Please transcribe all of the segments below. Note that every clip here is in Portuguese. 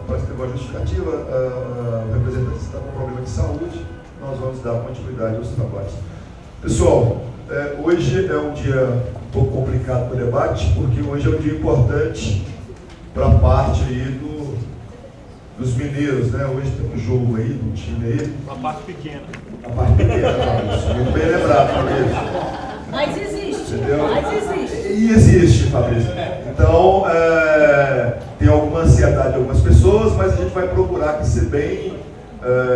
parece que agora justificativa, o representante está com problema de saúde, nós vamos dar continuidade aos trabalhos. Pessoal, hoje é um dia um pouco complicado para o debate, porque hoje é um dia importante para a parte aí dos mineiros, né? Hoje tem um jogo aí, do time aí. Uma parte pequena. A parte pequena, Fabrício. Muito bem lembrado, Fabrício. Mas existe. Entendeu? Mas existe. E existe, Fabrício. Então, tem alguma ansiedade de algumas pessoas, mas a gente vai procurar aqui ser bem,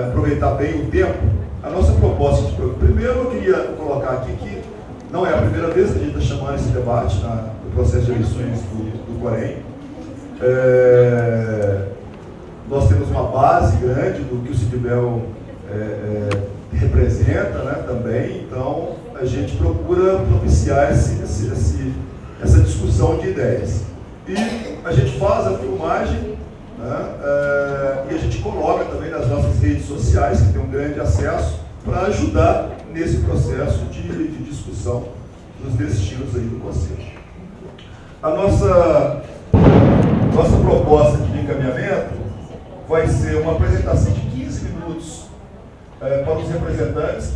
aproveitar bem o tempo. A nossa proposta de programa. Primeiro, eu queria colocar aqui que não é a primeira vez que a gente está chamando esse debate no processo de eleições do Corém. Nós temos uma base grande do que o Sidibel representa, né, também, então a gente procura propiciar essa discussão de ideias. E a gente faz a filmagem, né, e a gente coloca também nas nossas redes sociais, que tem um grande acesso, para ajudar nesse processo de discussão dos destinos aí do Conselho. A nossa proposta de encaminhamento vai ser uma apresentação de 15 minutos para os representantes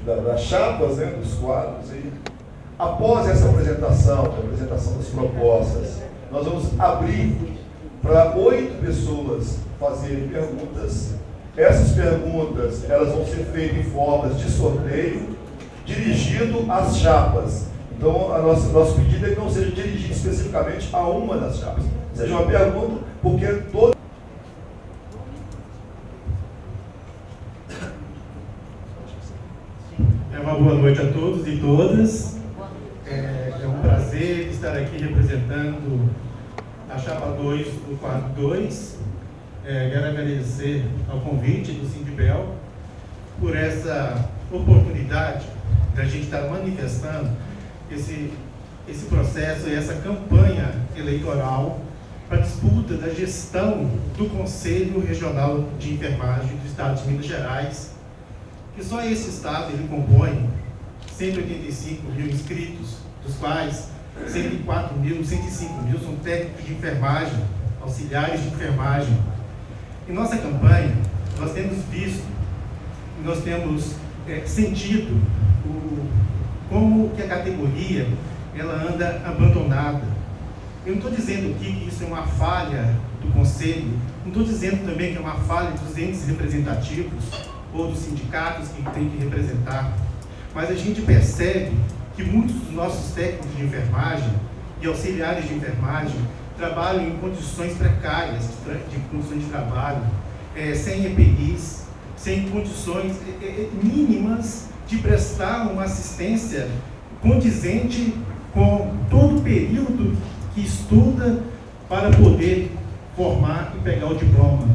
das chapas, né, dos quadros. E após essa apresentação, a apresentação das propostas, nós vamos abrir para 8 pessoas fazerem perguntas. Essas perguntas elas vão ser feitas em formas de sorteio, dirigido às chapas. Então, nosso pedido é que não seja dirigido especificamente a uma das chapas. Seja uma pergunta, porque todo... Uma boa noite a todos e todas. É um prazer estar aqui representando a Chapa 2 do quadro 2. Quero agradecer ao convite do Sidibel por essa oportunidade da gente estar manifestando esse processo e essa campanha eleitoral para a disputa da gestão do Conselho Regional de Enfermagem do Estado de Minas Gerais, que só esse estado ele compõe 185 mil inscritos, dos quais 104 mil, 105 mil são técnicos de enfermagem, auxiliares de enfermagem. Em nossa campanha, nós temos visto, nós temos sentido como que a categoria ela anda abandonada. Eu não estou dizendo aqui que isso é uma falha do Conselho, não estou dizendo também que é uma falha dos entes representativos ou dos sindicatos que tem que representar, mas a gente percebe que muitos dos nossos técnicos de enfermagem e auxiliares de enfermagem trabalham em condições precárias de condições de trabalho, sem EPIs, sem condições mínimas de prestar uma assistência condizente com todo o período que estuda para poder formar e pegar o diploma.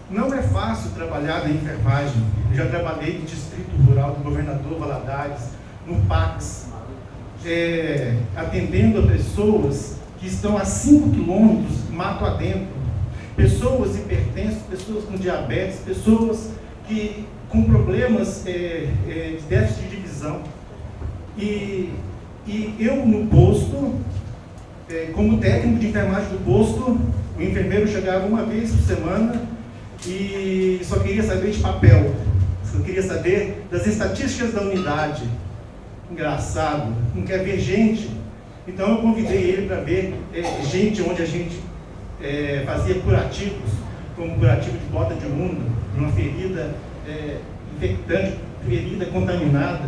Não é fácil trabalhar na enfermagem. Eu já trabalhei no Distrito Rural do Governador Valadares, no PAX, atendendo a pessoas que estão a 5 quilômetros, mato adentro. Pessoas hipertensas, pessoas com diabetes, pessoas com problemas de déficit de visão. E eu, no posto, como técnico de enfermagem do posto, o enfermeiro chegava uma vez por semana e só queria saber de papel, só queria saber das estatísticas da unidade. Engraçado, não quer ver gente. Então eu convidei ele para ver gente onde a gente fazia curativos, como curativo de bota de mundo, de uma ferida infectante, ferida contaminada,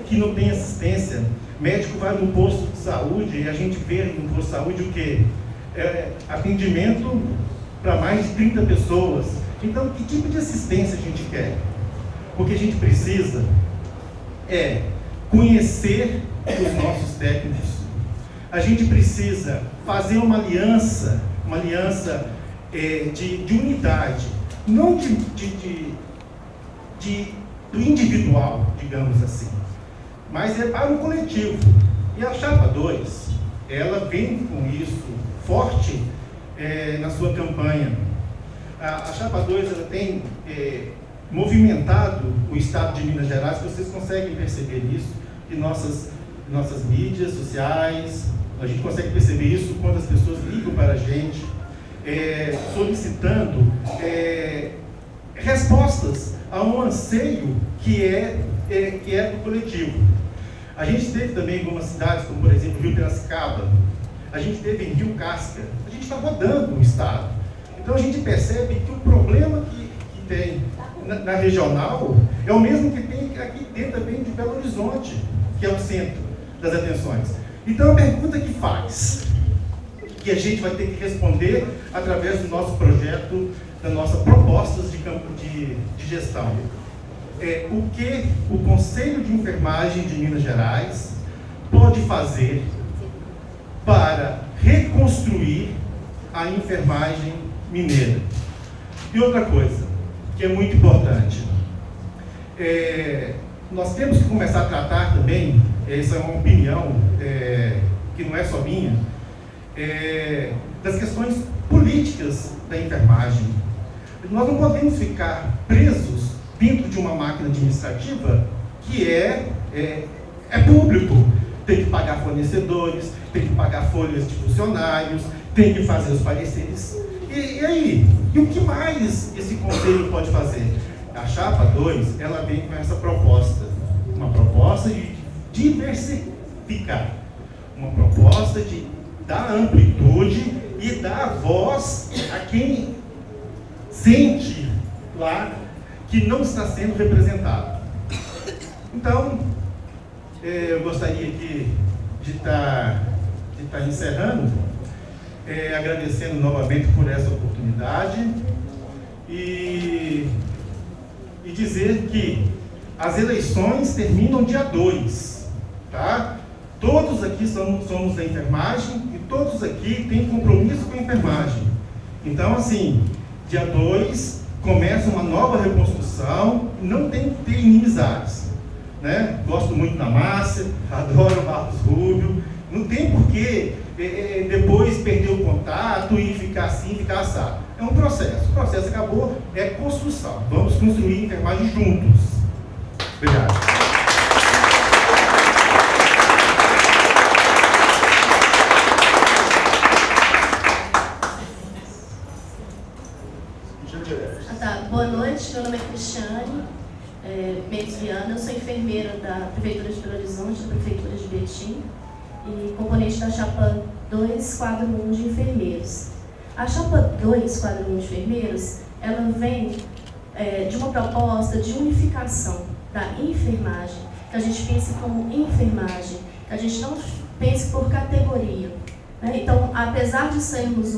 que não tem assistência. O médico vai no posto de saúde e a gente vê no posto de saúde o quê? Atendimento para mais de 30 pessoas. Então, que tipo de assistência a gente quer? O que a gente precisa é conhecer os nossos técnicos. A gente precisa fazer uma aliança de unidade, não do individual, digamos assim, mas é para o coletivo. E a Chapa 2, ela vem com isso forte na sua campanha. A Chapa 2 ela tem movimentado o Estado de Minas Gerais, vocês conseguem perceber isso, em nossas mídias sociais, a gente consegue perceber isso quando as pessoas ligam para a gente, solicitando respostas a um anseio que é do coletivo. A gente teve também algumas cidades, como por exemplo Rio Piracicaba, a gente teve em Rio Casca, a gente está rodando o estado. Então a gente percebe que o problema que tem na regional é o mesmo que tem aqui dentro também de Belo Horizonte, que é o centro das atenções. Então a pergunta que faz, que a gente vai ter que responder através do nosso projeto, da nossa propostas de campo de gestão. O que o Conselho de Enfermagem de Minas Gerais pode fazer para reconstruir a enfermagem mineira. E outra coisa, que é muito importante, nós temos que começar a tratar também, essa é uma opinião que não é só minha, das questões políticas da enfermagem. Nós não podemos ficar presos dentro de uma máquina administrativa que é público. Tem que pagar fornecedores, tem que pagar folhas de funcionários, tem que fazer os pareceres. E aí? E o que mais esse conselho pode fazer? A Chapa 2, ela vem com essa proposta. Uma proposta de diversificar. Uma proposta de dar amplitude e dar voz a quem sente lá que não está sendo representado. Então, eu gostaria aqui de estar encerrando, agradecendo novamente por essa oportunidade e dizer que as eleições terminam dia 2, tá? Todos aqui somos da enfermagem e todos aqui têm compromisso com a enfermagem. Então, assim, dia 2 começa uma nova reconstrução, não tem que ter inimizades, né? Gosto muito da Márcia, adoro o Marcos Rubio, não tem porquê depois perder o contato e ficar assim, ficar assado. É um processo, o processo acabou, é construção. Vamos construir enfermagem juntos. Obrigado. Boa noite, meu nome é Cristiane Mendes Viana, eu sou enfermeira da Prefeitura de Belo Horizonte, da Prefeitura de Betim, e componente da Chapa 2, quadro 1 de enfermeiros. A Chapa 2, quadro 1 de enfermeiros, ela vem de uma proposta de unificação da enfermagem, que a gente pense como enfermagem, que a gente não pense por categoria, né? Então, apesar de sermos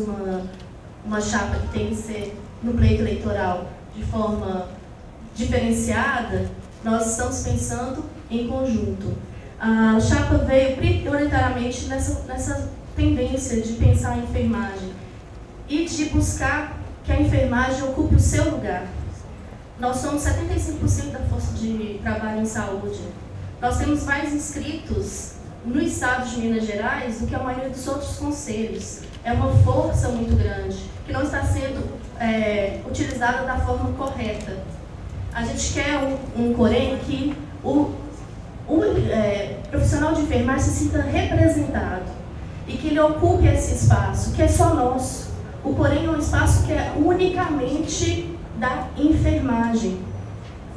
uma chapa que tem que ser no pleito eleitoral de forma diferenciada, nós estamos pensando em conjunto. A chapa veio prioritariamente nessa tendência de pensar a enfermagem e de buscar que a enfermagem ocupe o seu lugar. Nós somos 75% da força de trabalho em saúde. Nós temos mais inscritos no estado de Minas Gerais do que a maioria dos outros conselhos. É uma força muito grande, que não está sendo utilizada da forma correta. A gente quer um Corém que o profissional de enfermagem se sinta representado e que ele ocupe esse espaço, que é só nosso. O Corém é um espaço que é unicamente da enfermagem.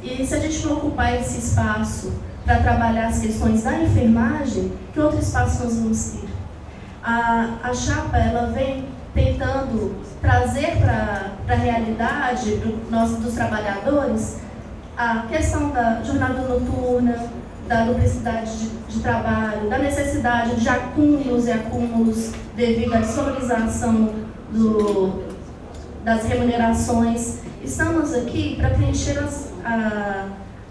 E se a gente não ocupar esse espaço para trabalhar as questões da enfermagem, que outro espaço nós vamos ter? A chapa, ela vem tentando trazer para a realidade dos trabalhadores a questão da jornada noturna, da duplicidade de trabalho, da necessidade de acúmulos e acúmulos devido à desvalorização das remunerações. Estamos aqui para preencher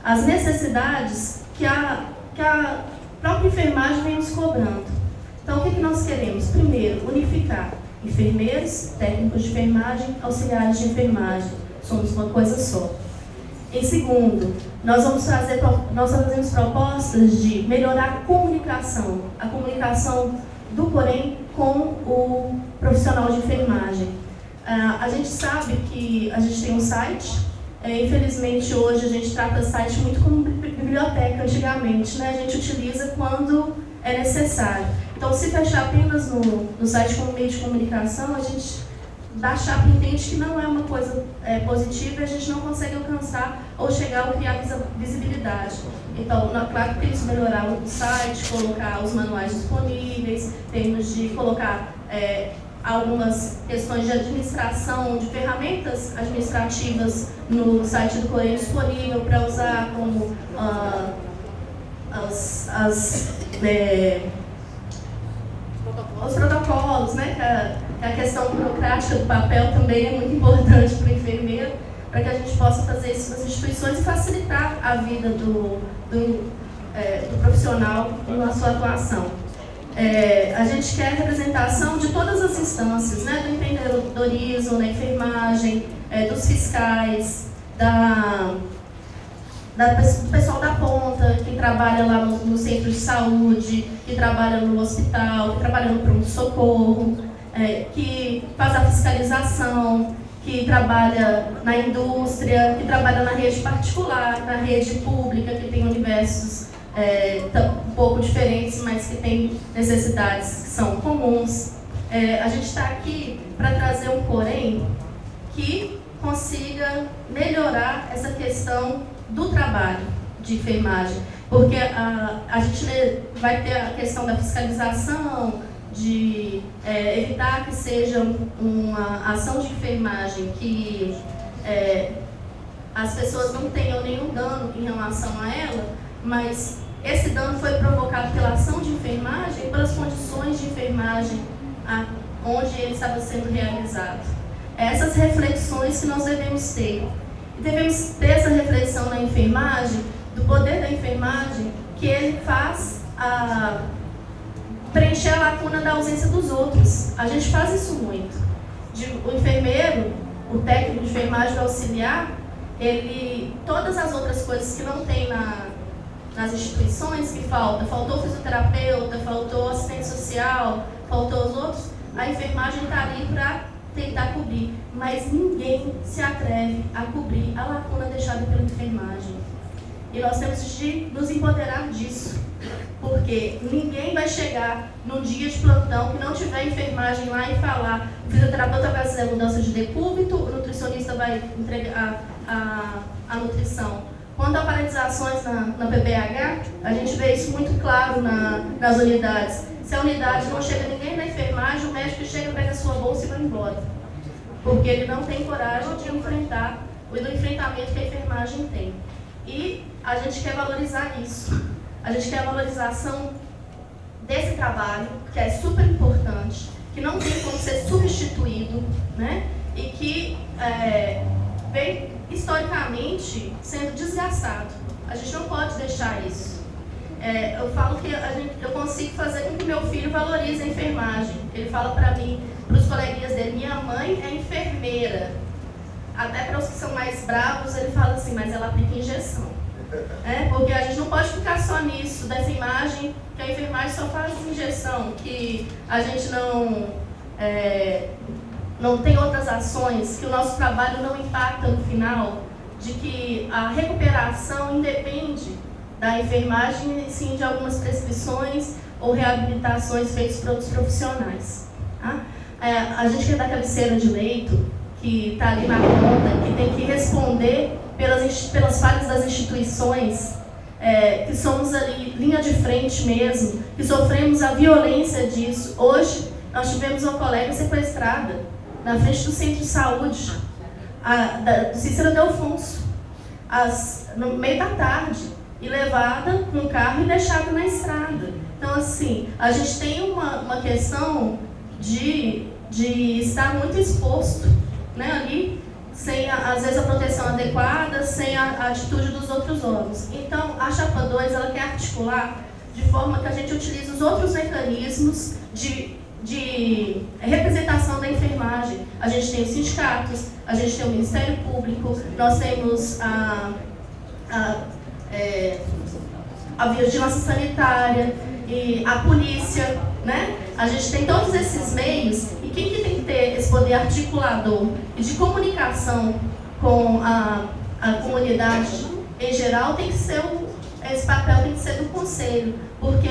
as necessidades que a própria enfermagem vem nos cobrando. Então, o que nós queremos? Primeiro, unificar enfermeiros, técnicos de enfermagem, auxiliares de enfermagem. Somos uma coisa só. Em segundo, nós fazemos propostas de melhorar a comunicação do Corém com o profissional de enfermagem. A gente sabe que a gente tem um site, infelizmente hoje a gente trata o site muito como biblioteca antigamente, né? A gente utiliza quando é necessário. Então, se fechar apenas no site como meio de comunicação, a gente da chapa entende que não é uma coisa positiva e a gente não consegue alcançar ou chegar a criar visibilidade. Então, claro que temos que melhorar o site, colocar os manuais disponíveis, temos de colocar algumas questões de administração, de ferramentas administrativas no site do Correio disponível para usar como os protocolos, né? Que a questão burocrática do papel também é muito importante para o enfermeiro, para que a gente possa fazer isso nas instituições e facilitar a vida do profissional na sua atuação. A gente quer a representação de todas as instâncias, né? Do empreendedorismo, da enfermagem, dos fiscais, do pessoal da ponta, que trabalha lá no centro de saúde, que trabalha no hospital, que trabalha no pronto-socorro, que faz a fiscalização, que trabalha na indústria, que trabalha na rede particular, na rede pública, que tem universos um pouco diferentes, mas que tem necessidades que são comuns. A gente está aqui para trazer um porém que consiga melhorar essa questão do trabalho de enfermagem, porque a gente vai ter a questão da fiscalização, de evitar que seja uma ação de enfermagem que as pessoas não tenham nenhum dano em relação a ela, mas esse dano foi provocado pela ação de enfermagem, pelas condições de enfermagem onde ele estava sendo realizado. Essas reflexões que nós devemos ter. E devemos ter essa reflexão na enfermagem, do poder da enfermagem, que ele faz preencher a lacuna da ausência dos outros. A gente faz isso muito. O enfermeiro, o técnico de enfermagem, o auxiliar, todas as outras coisas que não tem nas instituições, que faltou fisioterapeuta, faltou assistente social, faltou os outros, a enfermagem está ali para tentar cobrir, mas ninguém se atreve a cobrir a lacuna deixada pela enfermagem. E nós temos de nos empoderar disso, porque ninguém vai chegar num dia de plantão que não tiver enfermagem lá e falar: o fisioterapeuta vai fazer a mudança de decúbito, o nutricionista vai entregar a nutrição. Quanto a paralisações na PBH, a gente vê isso muito claro nas unidades. Se a unidade não chega ninguém na enfermagem, o médico chega, pega a sua bolsa e vai embora. Porque ele não tem coragem de enfrentar o enfrentamento que a enfermagem tem. E a gente quer valorizar isso. A gente quer a valorização desse trabalho, que é super importante, que não tem como ser substituído, né? E que vem historicamente sendo desgastado. A gente não pode deixar isso. Eu falo que eu consigo fazer com que meu filho valorize a enfermagem. Ele fala para mim, para os coleguinhas dele: minha mãe é enfermeira. Até para os que são mais bravos, ele fala assim: mas ela aplica injeção. Porque a gente não pode ficar só nisso, dessa imagem que a enfermagem só faz injeção, que a gente não tem outras ações, que o nosso trabalho não impacta no final, de que a recuperação independe da enfermagem e sim de algumas prescrições ou reabilitações feitas por outros profissionais. Tá? A gente quer dar cabeceira de leito, que está ali na ponta, que tem que responder pelas falhas das instituições, que somos ali linha de frente mesmo, que sofremos a violência disso. Hoje, nós tivemos uma colega sequestrada na frente do centro de saúde, do Cícero Delfonso, no meio da tarde, e levada num carro e deixada na estrada. Então, assim, a gente tem uma questão de estar muito exposto, né, ali, sem, às vezes, a proteção adequada, sem a atitude dos outros órgãos. Então, a Chapa 2, ela quer articular de forma que a gente utilize os outros mecanismos de representação da enfermagem. A gente tem os sindicatos, a gente tem o Ministério Público, nós temos a vigilância sanitária e a polícia, né? A gente tem todos esses meios, e quem que tem que ter esse poder articulador e de comunicação com a comunidade em geral tem que ser esse papel tem que ser do conselho, porque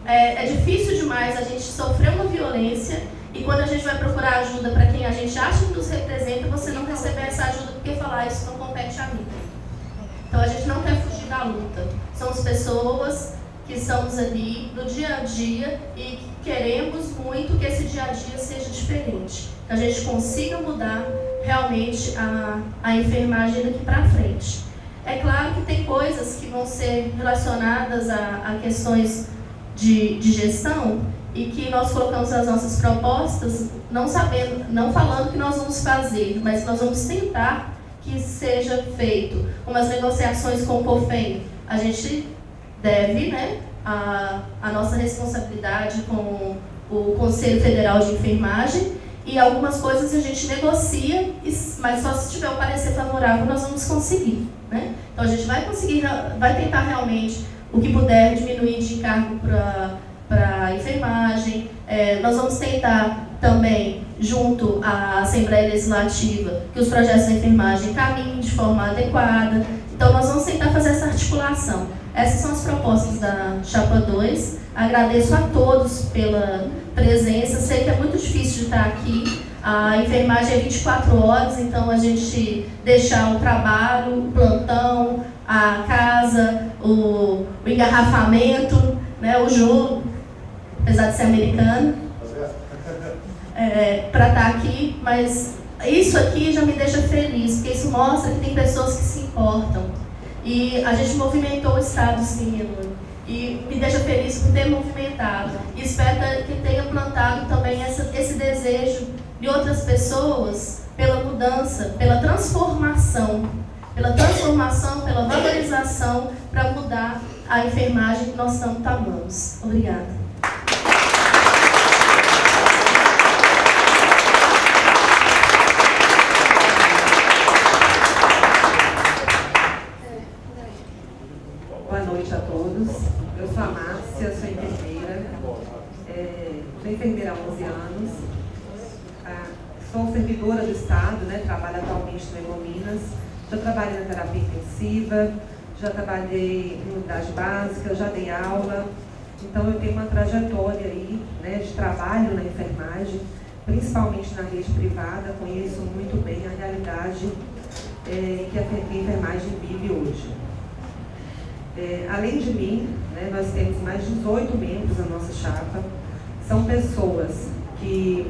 é difícil demais a gente sofrer uma violência E quando a gente vai procurar ajuda para quem a gente acha que nos representa, você não receber essa ajuda porque falar isso não compete a mim. Então a gente não quer fugir da luta. Somos pessoas que estamos ali no dia a dia e que queremos muito que esse dia a dia seja diferente. Que a gente consiga mudar realmente a enfermagem daqui para frente. É claro que tem coisas que vão ser relacionadas a questões de gestão e que nós colocamos nas nossas propostas, não falando que nós vamos fazer, mas nós vamos tentar que seja feito umas negociações com o COFEM. A gente deve, né, a nossa responsabilidade com o Conselho Federal de Enfermagem, e algumas coisas a gente negocia, mas só se tiver o parecer favorável nós vamos conseguir, né? Então a gente vai tentar realmente o que puder diminuir de encargo para a enfermagem. Nós vamos tentar também, junto à Assembleia Legislativa, que os projetos da enfermagem caminhem de forma adequada. Então nós vamos tentar fazer essa articulação. Essas são as propostas da Chapa 2. Agradeço a todos pela presença. Sei que é muito difícil de estar aqui. A enfermagem é 24 horas, então a gente deixar o trabalho, o plantão, a casa, o engarrafamento, né, o jogo, apesar de ser americano, para estar aqui. Mas isso aqui já me deixa feliz, porque isso mostra que tem pessoas que se importam. E a gente movimentou o Estado, sim, Elô. E me deixa feliz por ter movimentado. E espero que tenha plantado também esse desejo de outras pessoas pela mudança, pela transformação, pela valorização, para mudar a enfermagem que nós tanto amamos. Obrigada. Boa noite a todos. Eu sou a Márcia, sou enfermeira. Sou enfermeira há 11 anos. Sou servidora do Estado, né? Trabalho atualmente no Hemominas. Já trabalhei na terapia intensiva, já trabalhei em unidade básica, já dei aula. Então eu tenho uma trajetória aí, né, de trabalho na enfermagem, principalmente na rede privada. Conheço muito bem a realidade que a enfermagem vive hoje. Além de mim, né, nós temos mais de 18 membros da nossa chapa. São pessoas que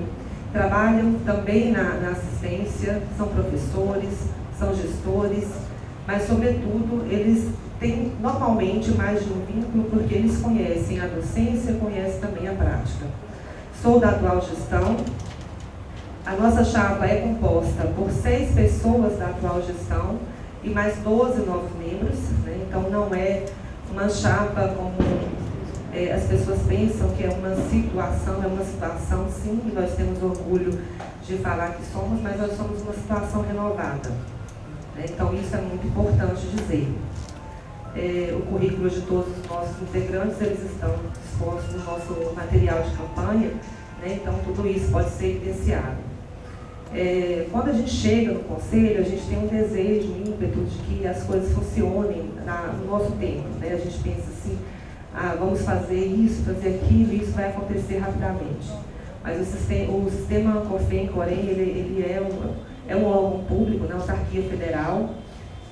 trabalham também na assistência, são professores, são gestores, mas, sobretudo, eles têm normalmente mais de um vínculo porque eles conhecem a docência, conhecem também a prática. Sou da atual gestão. A nossa chapa é composta por 6 pessoas da atual gestão e mais 12 novos membros, né? Então não é uma chapa como as pessoas pensam que é uma situação sim, que nós temos orgulho de falar que somos, mas nós somos uma situação renovada, né? Então isso é muito importante dizer. O currículo de todos os nossos integrantes, eles estão expostos no nosso material de campanha, né? Então tudo isso pode ser evidenciado. Quando a gente chega no conselho, a gente tem um desejo, um ímpeto de que as coisas funcionem no nosso tempo, né? A gente pensa assim, vamos fazer isso, fazer aquilo, e isso vai acontecer rapidamente. Mas o sistema COFEM, porém, ele é um órgão público, né, uma autarquia federal,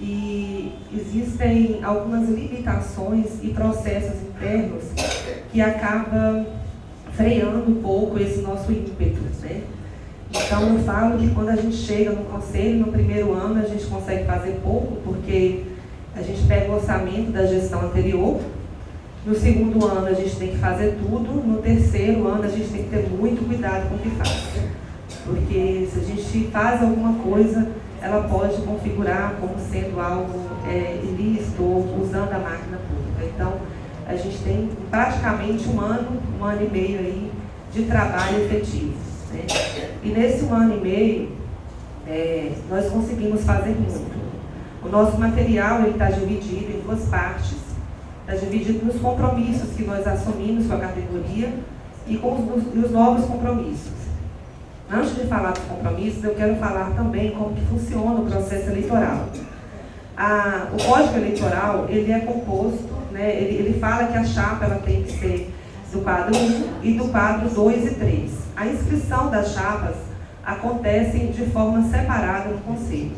e existem algumas limitações e processos internos que acabam freando um pouco esse nosso ímpeto, né? Então, eu falo que quando a gente chega no conselho, no primeiro ano, a gente consegue fazer pouco, porque a gente pega o orçamento da gestão anterior. No segundo ano, a gente tem que fazer tudo. No terceiro ano, a gente tem que ter muito cuidado com o que faz. Porque se a gente faz alguma coisa, ela pode configurar como sendo algo ilícito ou usando a máquina pública. Então, a gente tem praticamente um ano e meio aí de trabalho efetivo, né? E nesse 1 ano e meio, nós conseguimos fazer muito. O nosso material está dividido em 2 partes. Está dividido nos compromissos que nós assumimos com a categoria e os novos compromissos. Antes de falar dos compromissos, eu quero falar também como que funciona o processo eleitoral. O Código Eleitoral, ele é composto, né, ele fala que a chapa ela tem que ser do quadro 1 e do quadro 2 e 3. a inscrição das chapas acontece de forma separada no Conselho.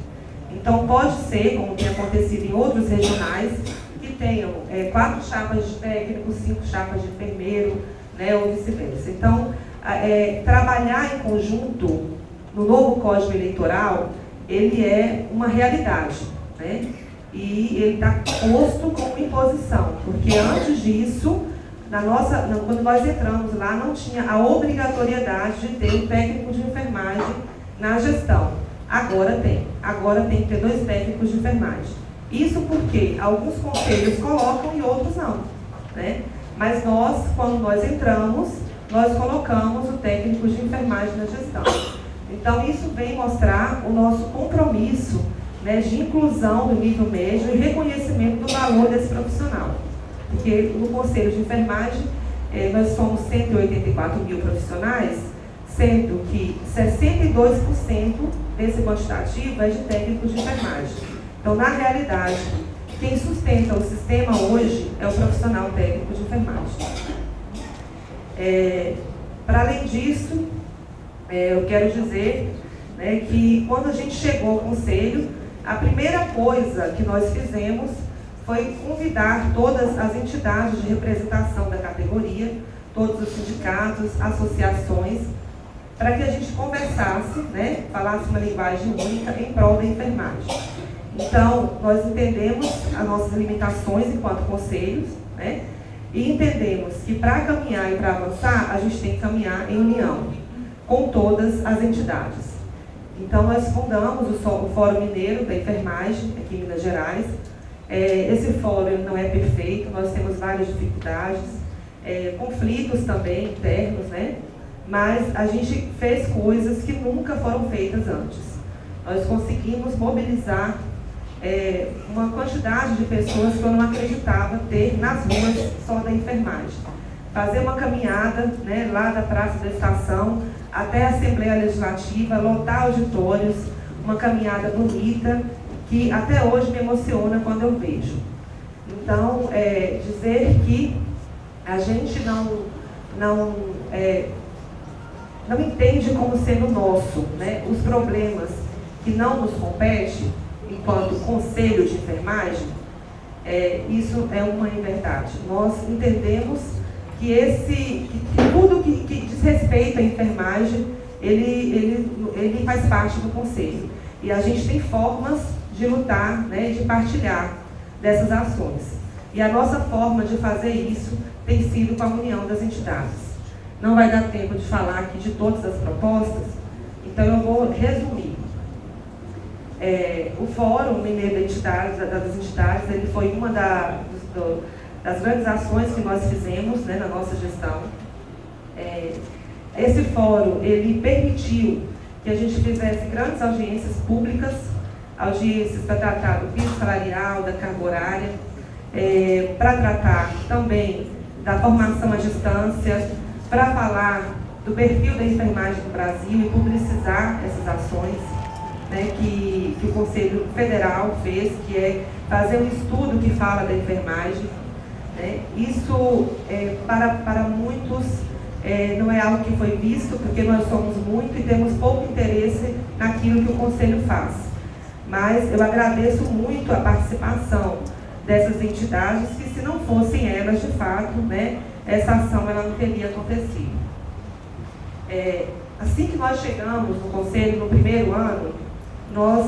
Então, pode ser, como tem acontecido em outros regionais, que tenham 4 chapas de técnico, 5 chapas de enfermeiro, né, ou vice-versa. Então, trabalhar em conjunto no novo Código Eleitoral, ele é uma realidade, né? E ele está posto como imposição, porque antes disso, quando nós entramos lá, não tinha a obrigatoriedade de ter um técnico de enfermagem na gestão. Agora tem que ter 2 técnicos de enfermagem. Isso porque alguns conselhos colocam e outros não, né? Mas nós, quando nós entramos, nós colocamos o técnico de enfermagem na gestão. Então, isso vem mostrar o nosso compromisso, né, de inclusão do nível médio e reconhecimento do valor desse profissional. Porque no Conselho de Enfermagem, nós somos 184 mil profissionais, sendo que 62% desse quantitativo é de técnicos de enfermagem. Então, na realidade, quem sustenta o sistema hoje é o profissional técnico de enfermagem. Para além disso, eu quero dizer, né, que quando a gente chegou ao Conselho, a primeira coisa que nós fizemos foi convidar todas as entidades de representação da categoria, todos os sindicatos, associações, para que a gente conversasse, né, falasse uma linguagem única em prol da enfermagem. Então, nós entendemos as nossas limitações enquanto conselhos, né, e entendemos que para caminhar e para avançar, a gente tem que caminhar em união com todas as entidades. Então, nós fundamos o Fórum Mineiro da Enfermagem, aqui em Minas Gerais. Esse fórum não é perfeito, nós temos várias dificuldades, conflitos também internos, né? Mas a gente fez coisas que nunca foram feitas antes. Nós conseguimos mobilizar uma quantidade de pessoas que eu não acreditava ter nas ruas só da enfermagem. Fazer uma caminhada, né, lá da Praça da Estação até a Assembleia Legislativa, lotar auditórios, uma caminhada bonita, que até hoje me emociona quando eu vejo. Então, dizer que a gente não entende como sendo nosso, né, os problemas que não nos competem, enquanto conselho de enfermagem, isso é uma inverdade. Nós entendemos que tudo que diz respeito à enfermagem, ele faz parte do conselho. E a gente tem formas de lutar, né, de partilhar dessas ações. E a nossa forma de fazer isso tem sido com a união das entidades. Não vai dar tempo de falar aqui de todas as propostas, então eu vou resumir. O Fórum Mineiro das Entidades, ele foi uma das grandes ações que nós fizemos, né, na nossa gestão. Esse fórum, ele permitiu que a gente fizesse grandes audiências públicas, audiências para tratar do piso salarial, da carga horária, para tratar também da formação à distância, para falar do perfil da enfermagem no Brasil e publicizar essas ações, né, que o Conselho Federal fez, que é fazer um estudo que fala da enfermagem. Né? Isso, para muitos, não é algo que foi visto, porque nós somos muito e temos pouco interesse naquilo que o Conselho faz. Mas eu agradeço muito a participação dessas entidades, que se não fossem elas, de fato, né, essa ação ela não teria acontecido. Assim que nós chegamos no Conselho, no primeiro ano, nós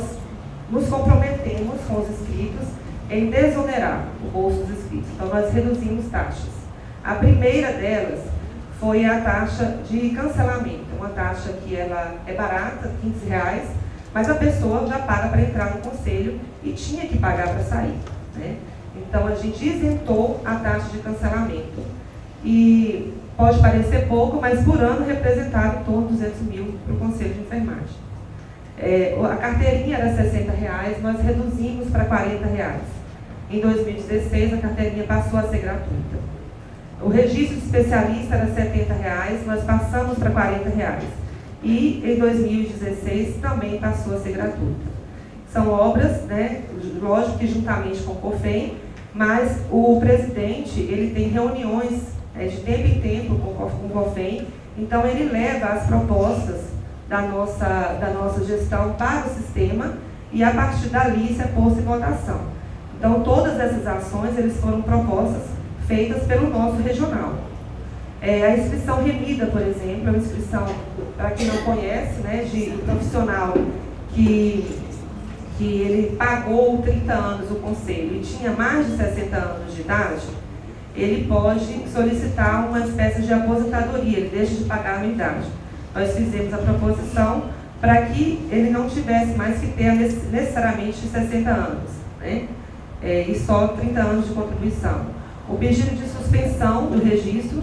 nos comprometemos com os inscritos em desonerar o bolso dos inscritos. Então, nós reduzimos taxas. A primeira delas foi a taxa de cancelamento, uma taxa que ela é barata, R$15, mas a pessoa já paga para entrar no conselho e tinha que pagar para sair, né? Então, a gente isentou a taxa de cancelamento. E pode parecer pouco, mas por ano representava em torno de 200 mil para o Conselho de Enfermagem. A carteirinha era R$60, nós reduzimos para R$40. Em 2016, a carteirinha passou a ser gratuita. O registro de especialista era R$70, nós passamos para R$40. E em 2016 também passou a ser gratuita. São obras, né, lógico que juntamente com o COFEM, mas o presidente ele tem reuniões de tempo em tempo com o COFEM Então, ele leva as propostas da nossa gestão para o sistema e, a partir dali, isso é posto em votação. Então, todas essas ações eles foram propostas feitas pelo nosso regional. A inscrição remida, por exemplo, é uma inscrição, para quem não conhece, né, de um profissional que ele pagou 30 anos o conselho e tinha mais de 60 anos de idade, ele pode solicitar uma espécie de aposentadoria, ele deixa de pagar a anuidade. Nós fizemos a proposição para que ele não tivesse mais que ter necessariamente 60 anos, né? E só 30 anos de contribuição. O pedido de suspensão do registro,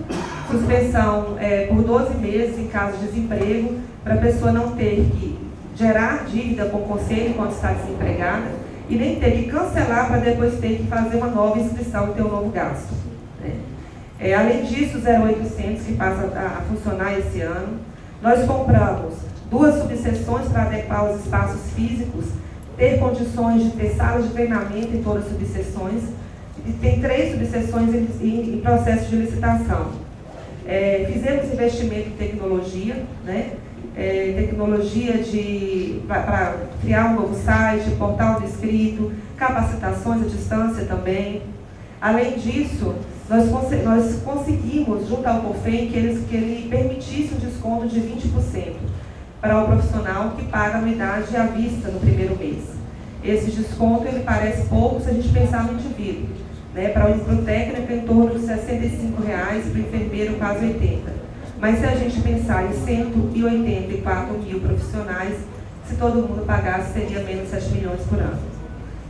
suspensão por 12 meses em caso de desemprego, para a pessoa não ter que gerar dívida com o conselho enquanto está desempregada e nem ter que cancelar para depois ter que fazer uma nova inscrição e ter um novo gasto, né? Além disso, o 0800, que passa a funcionar esse ano, nós compramos 2 subseções para adequar os espaços físicos, ter condições de ter salas de treinamento em todas as subseções, e tem 3 subseções em processo de licitação. Fizemos investimento em tecnologia, né? Tecnologia para criar um novo site, portal de inscrito, capacitações à distância também. Além disso, nós conseguimos, junto ao COFEM, que ele permitisse um desconto de 20% para o profissional que paga a anuidade à vista no primeiro mês. Esse desconto ele parece pouco se a gente pensar no indivíduo, né? Para o técnico, em torno de R$ 65, para o enfermeiro, quase 80. Mas se a gente pensar em 184 mil profissionais, se todo mundo pagasse, seria menos 7 milhões por ano.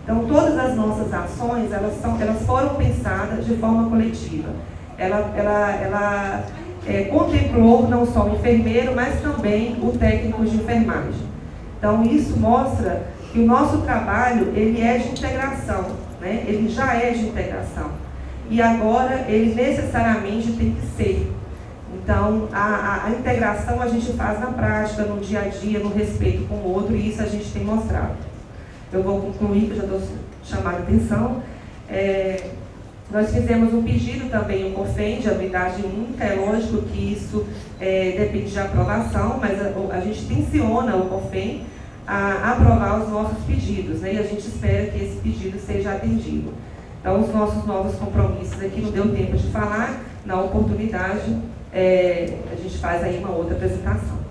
Então, todas as nossas ações, elas foram pensadas de forma coletiva. Ela contemplou não só o enfermeiro, mas também o técnico de enfermagem. Então, isso mostra que o nosso trabalho, ele é de integração, né? Ele já é de integração. E agora, ele necessariamente tem que ser. Então, a integração a gente faz na prática, no dia a dia, no respeito com o outro, e isso a gente tem mostrado. Eu vou concluir, que eu já estou chamando a atenção. Nós fizemos um pedido também, um COFEM de habilidade única. É lógico que isso depende de aprovação, mas a gente tensiona o COFEM a aprovar os nossos pedidos, né? E a gente espera que esse pedido seja atendido. Então, os nossos novos compromissos aqui, não deu tempo de falar, na oportunidade, a gente faz aí uma outra apresentação.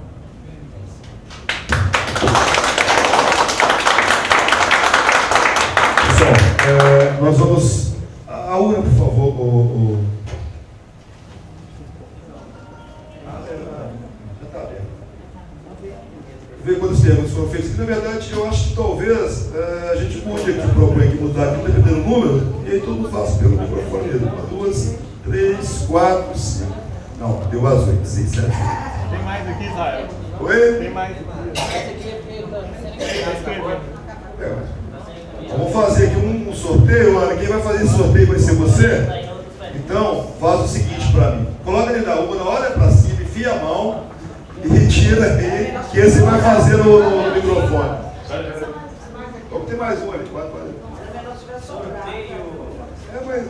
Pessoal, nós vamos... A urna, por favor, já está aberto. Ver quantas perguntas foram feitas. Na verdade, eu acho que talvez a gente mude aqui, propõe aqui mudar aqui, dependendo do número, e aí todo mundo faça pelo microfone mesmo. 1, 2, 3, 4, 5. Não, deu as 8, 6, 7. Tem mais aqui, Israel? Oi? Tem mais. Vamos fazer aqui um sorteio. Olha, quem vai fazer esse sorteio vai ser você. Então, faz o seguinte para mim. Coloca ele na urna, olha para cima, enfia a mão e retira aí, que esse vai fazer no microfone. Vamos ter mais um ali, quase. Mas...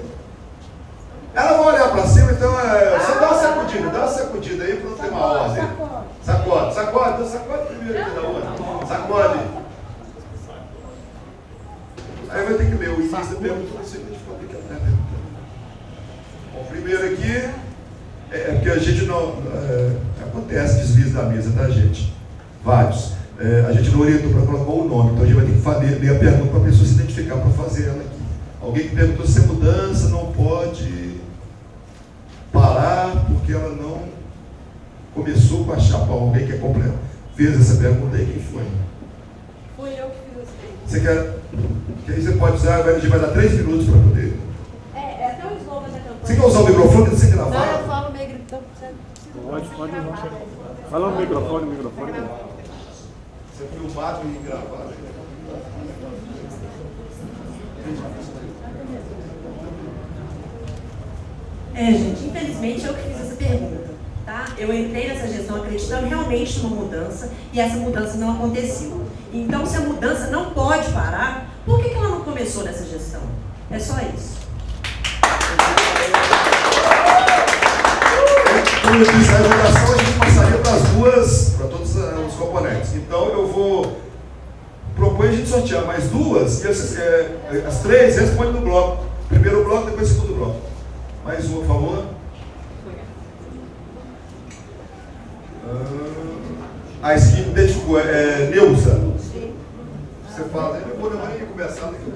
Ela vai olhar para cima, então só dá uma sacudida aí para não ter uma ordem. Sacode, então sacode primeiro aqui da urna. Sacode. Aí vai ter que ler o início da pergunta, não sei o que ficou aqui. Bom, primeiro aqui, porque a gente não... acontece desvios da mesa, tá, gente? Vários. A gente não orientou para colocar o nome, então a gente vai ter que ler a pergunta para a pessoa se identificar para fazer ela aqui. Alguém que perguntou se a mudança não pode parar porque ela não começou com a chapa. Alguém que fez essa pergunta aí, quem foi? Fui eu que fiz essa pergunta. Você quer? Que aí você pode usar, a gente vai dar 3 minutos para poder. É até o slogan da campanha. Você quer usar o microfone para você gravar? Não, eu falo meio gritando. Pode. Fala no microfone. Você é filmado e gravado. Gente, infelizmente eu que fiz essa pergunta, tá? Eu entrei nessa gestão acreditando realmente numa mudança e essa mudança não aconteceu. Então, se a mudança não pode parar, por que ela não começou nessa gestão? É só isso. como eu disse, a votação a gente passaria para as duas, para todos os componentes. Então eu vou propor a gente sortear mais duas, e as três respondem no bloco. Primeiro bloco, depois segundo bloco. Mais uma, por favor. A esquina identificou, Neuza. Você fala, eu vou demorar nem começar daqui.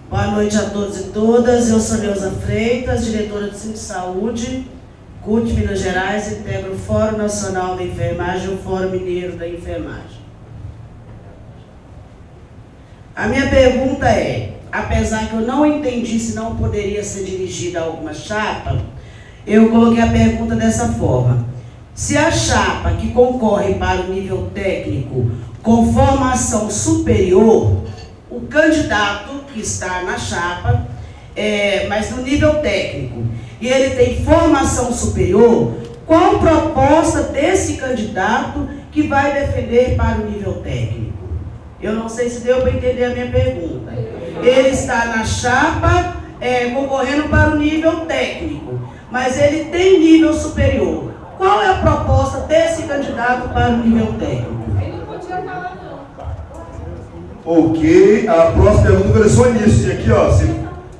Boa noite a todos e todas. Eu sou Neuza Freitas, diretora do Centro de Saúde, CUT Minas Gerais, integro o Fórum Nacional da Enfermagem e o Fórum Mineiro da Enfermagem. A minha pergunta é, apesar que eu não entendi se não poderia ser dirigida a alguma chapa, eu coloquei a pergunta dessa forma. Se a chapa que concorre para o nível técnico com formação superior, o candidato que está na chapa, mas no nível técnico, e ele tem formação superior, qual a proposta desse candidato que vai defender para o nível técnico? Eu não sei se deu para entender a minha pergunta. Ele está na chapa concorrendo para o nível técnico, mas ele tem nível superior. Qual é a proposta desse candidato para o nível técnico? Ele não podia falar, não. Ok, a próxima pergunta começou nisso. Aqui, ó,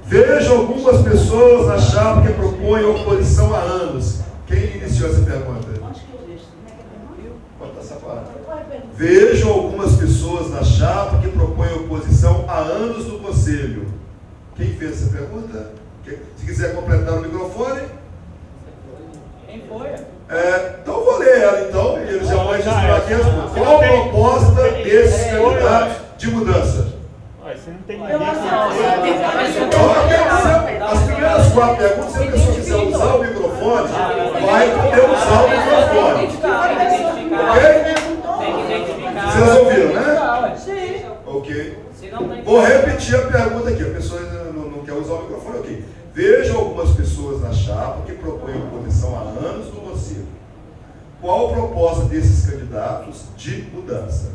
vejo algumas pessoas na chapa que propõem oposição há anos. Quem iniciou essa pergunta? Pode estar separado. Vejo algumas pessoas na chapa que propõem oposição há anos no Conselho. Quem fez essa pergunta? Se quiser completar o microfone. Quem foi? Então eu vou ler ela, então, e ele já pode registrar aqui. Qual a proposta desses candidatos de mudança? Você não tem As primeiras 4 perguntas, se a pessoa quiser usar o microfone, vai poder usar o microfone. Ok? Vocês ouviram, né? Sim. Ok. Vou repetir a pergunta aqui. A pessoa não quer usar o microfone, ok. Vejo algumas pessoas na chapa que propõem oposição há anos no Conselho. Qual a proposta desses candidatos de mudança?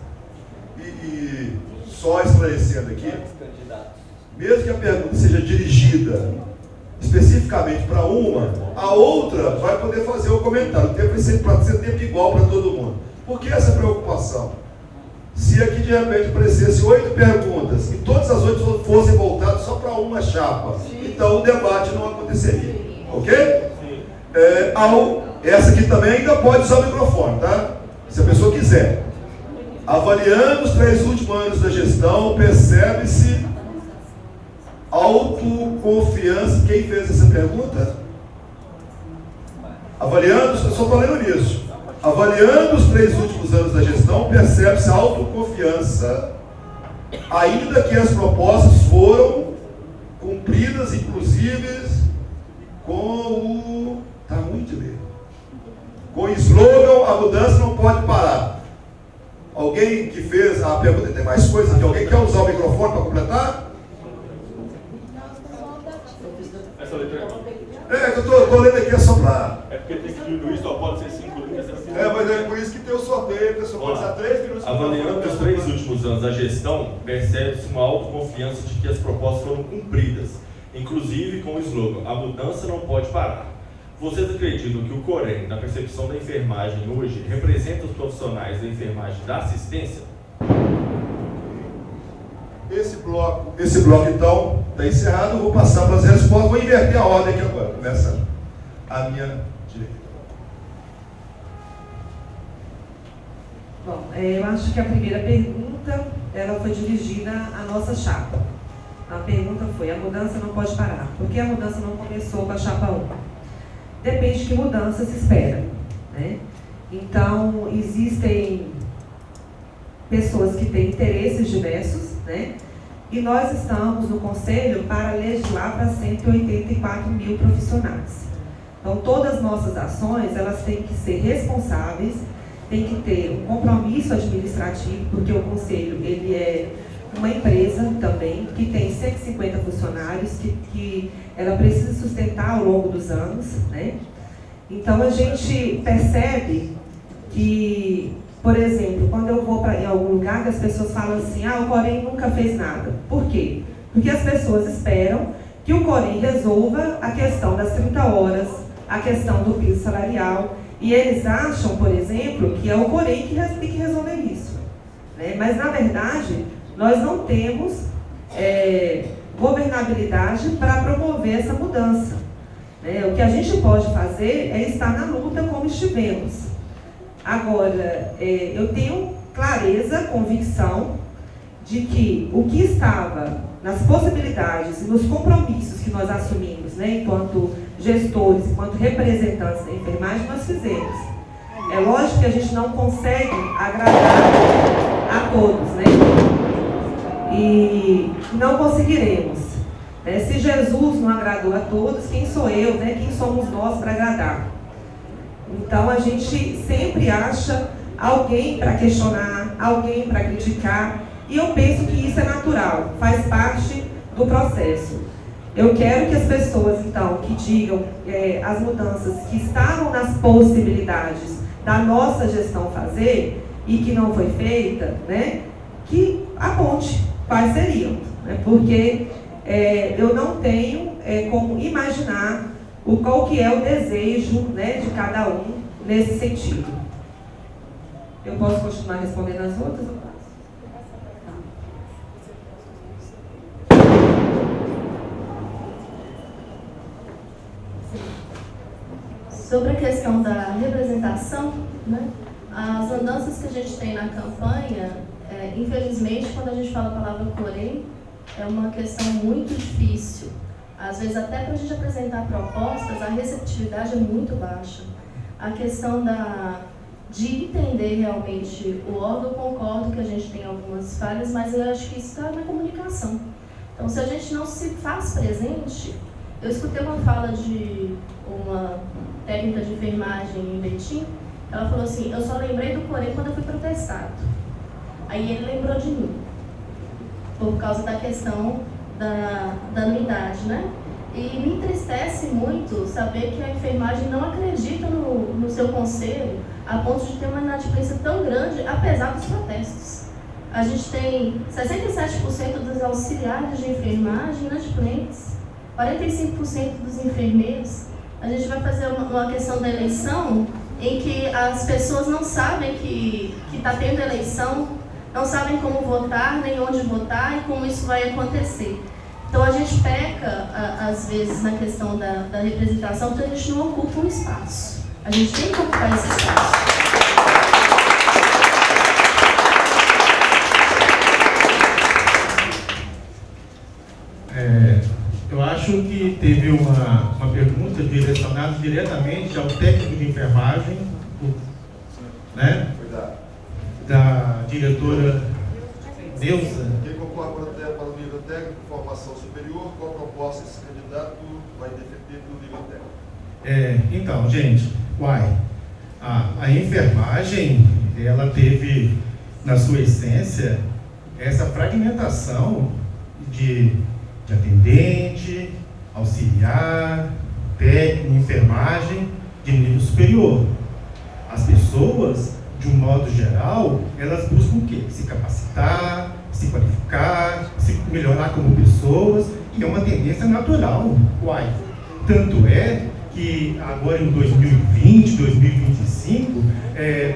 E só esclarecendo aqui, mesmo que a pergunta seja dirigida especificamente para uma, a outra vai poder fazer o comentário. O tempo vai ser tempo igual para todo mundo. Por que essa preocupação? Se aqui de repente aparecesse 8 perguntas e todas as 8 fossem voltadas só para uma chapa, então o debate não aconteceria. Ok? Essa aqui também ainda pode usar o microfone, tá? Se a pessoa quiser. Avaliando os 3 últimos anos da gestão, percebe-se autoconfiança. Quem fez essa pergunta? Avaliando, eu só estou lendo nisso. Avaliando os 3 últimos anos da gestão, percebe-se autoconfiança, ainda que as propostas foram cumpridas, inclusive, com o... Está ruim de ler. Com o slogan, a mudança não pode parar. Alguém que fez a pergunta, tem mais coisa aqui? Alguém quer usar o microfone para completar? Essa letra Que eu estou lendo aqui só para... é porque tem que diminuir, só pode ser 5 linhas. mas é por isso que tem o sorteio, a pessoa pode usar 3 minutos. Avaliando os 3 últimos anos da gestão, percebe-se uma autoconfiança de que as propostas foram cumpridas, inclusive com o slogan, a mudança não pode parar. Vocês acreditam que o Corém, na percepção da enfermagem hoje, representa os profissionais da enfermagem da assistência? Esse bloco então, está encerrado. Eu vou passar para as respostas, vou inverter a ordem aqui agora. Começa a minha direita. Bom, eu acho que a primeira pergunta, ela foi dirigida à nossa chapa. A pergunta foi, a mudança não pode parar. Por que a mudança não começou com a chapa 1? Depende de que mudança se espera, né? Então, existem pessoas que têm interesses diversos, né? E nós estamos no Conselho para legislar para 184 mil profissionais. Então, todas as nossas ações, elas têm que ser responsáveis, tem que ter um compromisso administrativo, porque o Conselho, ele é uma empresa também, que tem 150 funcionários, que ela precisa sustentar ao longo dos anos, né? Então, a gente percebe que Por exemplo, quando eu vou em algum lugar que as pessoas falam assim, o Corém nunca fez nada. Por quê? Porque as pessoas esperam que o Corém resolva a questão das 30 horas, a questão do piso salarial, e eles acham, por exemplo, que é o Corém que tem que resolver isso. Né? Mas, na verdade, nós não temos governabilidade para promover essa mudança. Né? O que a gente pode fazer é estar na luta como estivemos. Agora, eu tenho clareza, convicção de que o que estava nas possibilidades e nos compromissos que nós assumimos, né, enquanto gestores, enquanto representantes da enfermagem, nós fizemos. É lógico que a gente não consegue agradar a todos, né? E não conseguiremos. Né? Se Jesus não agradou a todos, quem sou eu, né? Quem somos nós para agradar? Então, a gente sempre acha alguém para questionar, alguém para criticar, e eu penso que isso é natural, faz parte do processo. Eu quero que as pessoas, então, que digam as mudanças que estavam nas possibilidades da nossa gestão fazer e que não foi feita, né, que aponte quais seriam, né, porque eu não tenho como imaginar qual que é o desejo, né, de cada um nesse sentido. Eu posso continuar respondendo as outras? Ou passo? Sobre a questão da representação, né, as andanças que a gente tem na campanha, infelizmente, quando a gente fala a palavra Corém, é uma questão muito difícil. Às vezes, até para a gente apresentar propostas, a receptividade é muito baixa. A questão de entender realmente o órgão, eu concordo que a gente tem algumas falhas, mas eu acho que isso está na comunicação. Então, se a gente não se faz presente... Eu escutei uma fala de uma técnica de enfermagem em Betim, ela falou assim, eu só lembrei do Corém quando eu fui protestado. Aí ele lembrou de mim, por causa da questão da anuidade, né? E me entristece muito saber que a enfermagem não acredita no seu conselho, a ponto de ter uma inadimplência tão grande, apesar dos protestos. A gente tem 67% dos auxiliares de enfermagem inadimplentes, 45% dos enfermeiros. A gente vai fazer uma questão da eleição em que as pessoas não sabem que está tendo eleição, não sabem como votar, nem onde votar e como isso vai acontecer. Então a gente peca, às vezes, na questão da representação, porque a gente não ocupa um espaço. A gente tem que ocupar esse espaço. Eu acho que teve uma pergunta direcionada diretamente ao técnico de enfermagem, né? Da diretora Neuza. Quem concorre para o nível técnico, formação superior, qual proposta esse candidato vai defender para o nível técnico? Então, gente, a enfermagem, ela teve, na sua essência, essa fragmentação de atendente, auxiliar, técnico, enfermagem de nível superior. As pessoas, de um modo geral, elas buscam o quê? Se capacitar, se qualificar, se melhorar como pessoas, e é uma tendência natural. Tanto é que agora em 2020, 2025,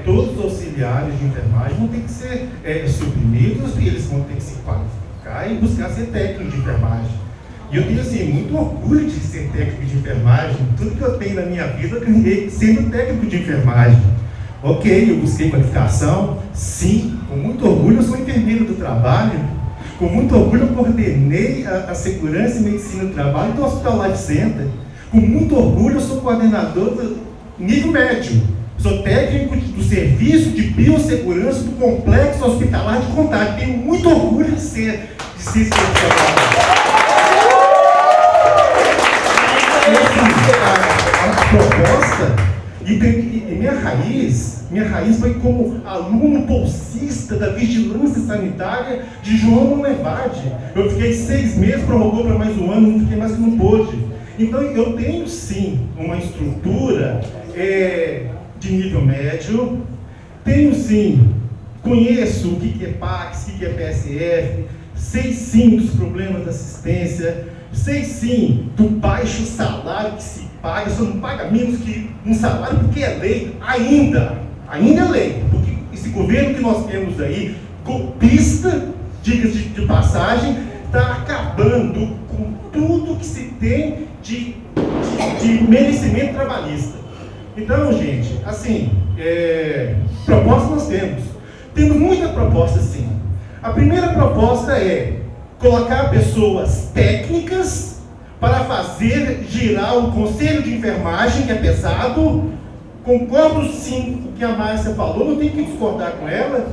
todos os auxiliares de enfermagem vão ter que ser suprimidos e eles vão ter que se qualificar e buscar ser técnico de enfermagem. E eu tenho assim, muito orgulho de ser técnico de enfermagem. Tudo que eu tenho na minha vida eu ganhei sendo técnico de enfermagem. Ok, eu busquei qualificação, sim, com muito orgulho eu sou enfermeiro do trabalho, com muito orgulho eu coordenei a segurança e medicina do trabalho do Hospital Life Center, com muito orgulho eu sou coordenador do nível médio, sou técnico do serviço de biossegurança do complexo hospitalar de Contagem, tenho muito orgulho de ser esse trabalho. A proposta e minha raiz foi como aluno bolsista da Vigilância Sanitária de João Monlevade. Eu fiquei 6 meses, prorrogou para mais um ano, não fiquei mais que não pôde. Então eu tenho sim uma estrutura de nível médio, tenho sim, conheço o que é PAX, o que é PSF, sei sim dos problemas da assistência, sei sim do baixo salário que se paga, só não paga menos que um salário porque é lei, ainda é lei, porque esse governo que nós temos aí, golpista, diga-se de passagem, está acabando com tudo que se tem de merecimento trabalhista. Então, gente, assim, propostas nós temos. Temos muita proposta, sim. A primeira proposta é colocar pessoas técnicas para fazer girar o conselho de enfermagem, que é pesado. Concordo sim com o que a Márcia falou, não tem que discordar com ela.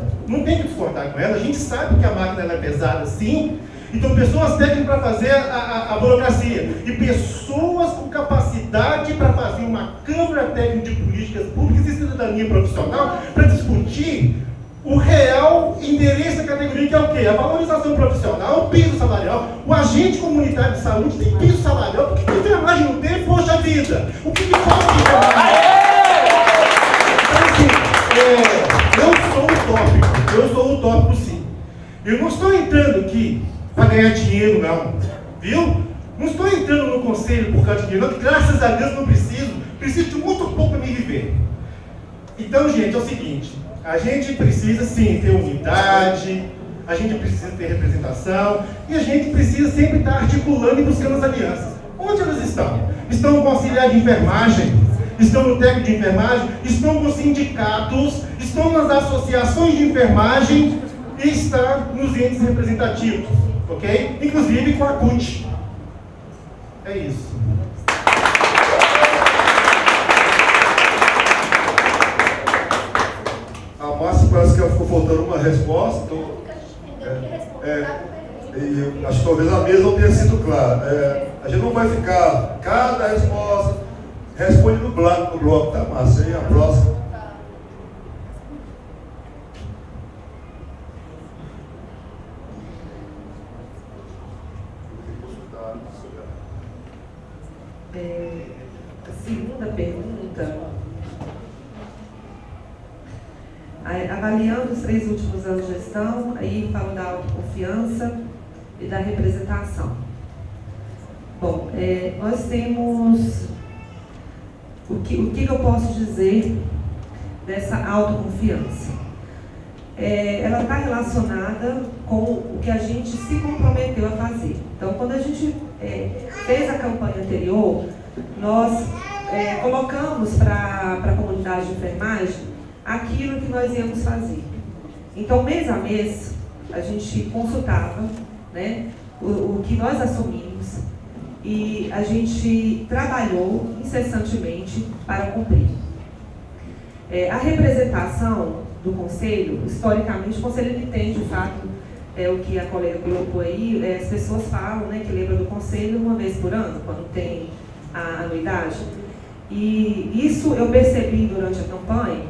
A gente sabe que a máquina ela é pesada, sim. Então, pessoas técnicas para fazer a burocracia e pessoas com capacidade para fazer uma Câmara Técnica de Políticas Públicas e Cidadania Profissional para discutir o real endereço da categoria, que é o quê? A valorização profissional, o piso salarial. O agente comunitário de saúde tem piso salarial. Por que a enfermagem não tem? Poxa vida! O que falta de enfermagem? Então, assim, eu sou utópico sim. Eu não estou entrando aqui para ganhar dinheiro, não. Viu? Não estou entrando no conselho por causa de dinheiro, não. Graças a Deus não preciso de muito pouco para me viver. Então, gente, é o seguinte, a gente precisa sim ter unidade, a gente precisa ter representação e a gente precisa sempre estar articulando e buscando as alianças. Onde elas estão? Estão no Conselho de Enfermagem, estão no técnico de enfermagem, estão nos sindicatos, estão nas associações de enfermagem e está nos entes representativos, ok? Inclusive com a CUT. É isso. A Márcia parece que ficou faltando uma resposta. Então, e acho que talvez a mesa não tenha sido clara. A gente não vai ficar, cada resposta responde no bloco, tá, Márcia? E a próxima. A segunda pergunta, avaliando os 3 últimos anos de gestão, aí falo da autoconfiança e da representação. Bom, nós temos, o que eu posso dizer dessa autoconfiança? Ela está relacionada com o que a gente se comprometeu a fazer. Então, quando a gente fez a campanha anterior, nós colocamos para a comunidade de enfermagem aquilo que nós íamos fazer. Então, mês a mês, a gente consultava, né, o que nós assumimos e a gente trabalhou incessantemente para cumprir. A representação do Conselho, historicamente, o Conselho ele tem, de fato, o que a colega colocou aí, as pessoas falam, né, que lembram do Conselho uma vez por ano, quando tem a anuidade. E isso eu percebi durante a campanha,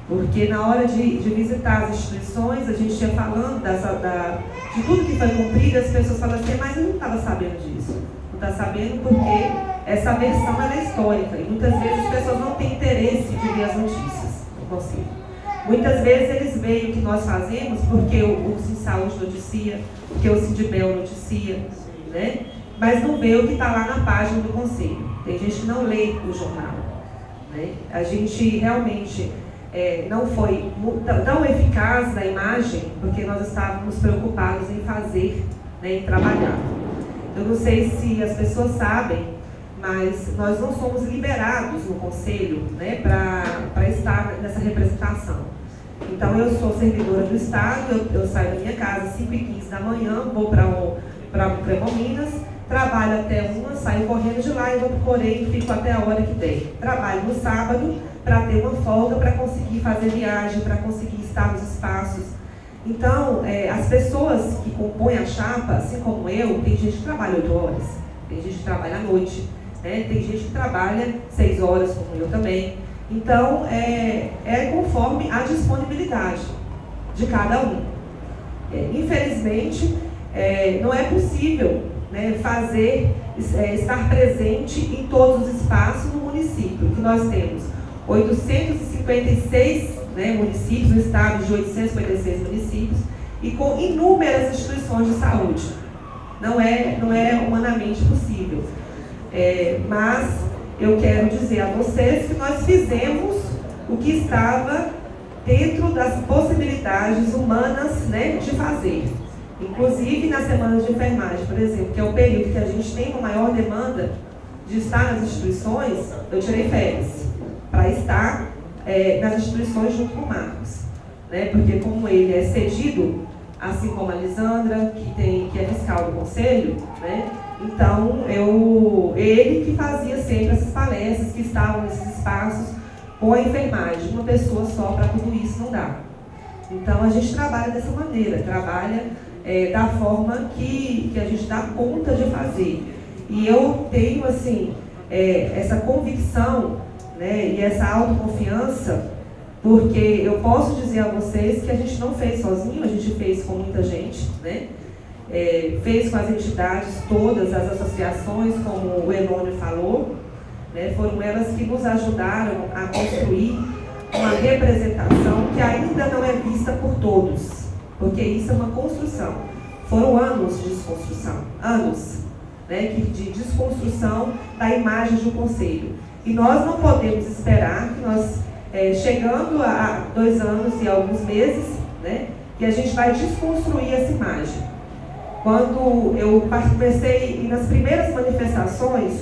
porque na hora de visitar as instituições, a gente ia falando de tudo que foi cumprido, as pessoas falam assim, mas eu não estava sabendo disso. Não está sabendo porque essa versão ela é histórica, e muitas vezes as pessoas não têm interesse de ver as notícias do Conselho. Muitas vezes eles veem o que nós fazemos porque o Sinsaúde noticia, porque o Sindibel noticia, né? Mas não vê o que está lá na página do Conselho. Tem gente que não lê o jornal, né? A gente realmente não foi tão eficaz na imagem porque nós estávamos preocupados em fazer, né, em trabalhar. Eu não sei se as pessoas sabem, mas nós não somos liberados no Conselho, né, para estar nessa representação. Então, eu sou servidora do Estado, eu saio da minha casa às 5h15 da manhã, vou para Minas, trabalho até 1h, saio correndo de lá e vou para o Correio e fico até a hora que der. Trabalho no sábado para ter uma folga, para conseguir fazer viagem, para conseguir estar nos espaços. Então, as pessoas que compõem a chapa, assim como eu, tem gente que trabalha 8 horas, tem gente que trabalha à noite, né? Tem gente que trabalha 6 horas, como eu também. Então, é conforme a disponibilidade de cada um. Infelizmente, não é possível, né, estar presente em todos os espaços no município, que nós temos 856 né, municípios, no estado de 856 municípios, e com inúmeras instituições de saúde. Não é humanamente possível. Mas eu quero dizer a vocês que nós fizemos o que estava dentro das possibilidades humanas, né, de fazer. Inclusive nas semanas de enfermagem, por exemplo, que é o período que a gente tem uma maior demanda de estar nas instituições, eu tirei férias para estar nas instituições junto com o Marcos, né? Porque como ele é cedido, assim como a Lisandra, que é fiscal do conselho, né? Então ele que fazia sempre essas palestras, que estavam nesses espaços com a enfermagem. Uma pessoa só para tudo isso não dá. Então a gente trabalha dessa maneira, trabalha da forma que a gente dá conta de fazer. E eu tenho assim essa convicção, né, e essa autoconfiança, porque eu posso dizer a vocês que a gente não fez sozinho, a gente fez com muita gente, né? Fez com as entidades todas, as associações, como o Elônio falou, né? Foram elas que nos ajudaram a construir uma representação que ainda não é vista por todos, porque isso é uma construção. Foram anos de desconstrução, anos, né, de desconstrução da imagem do Conselho. E nós não podemos esperar que nós, chegando a 2 anos e alguns meses, né, que a gente vai desconstruir essa imagem. Quando eu comecei, nas primeiras manifestações,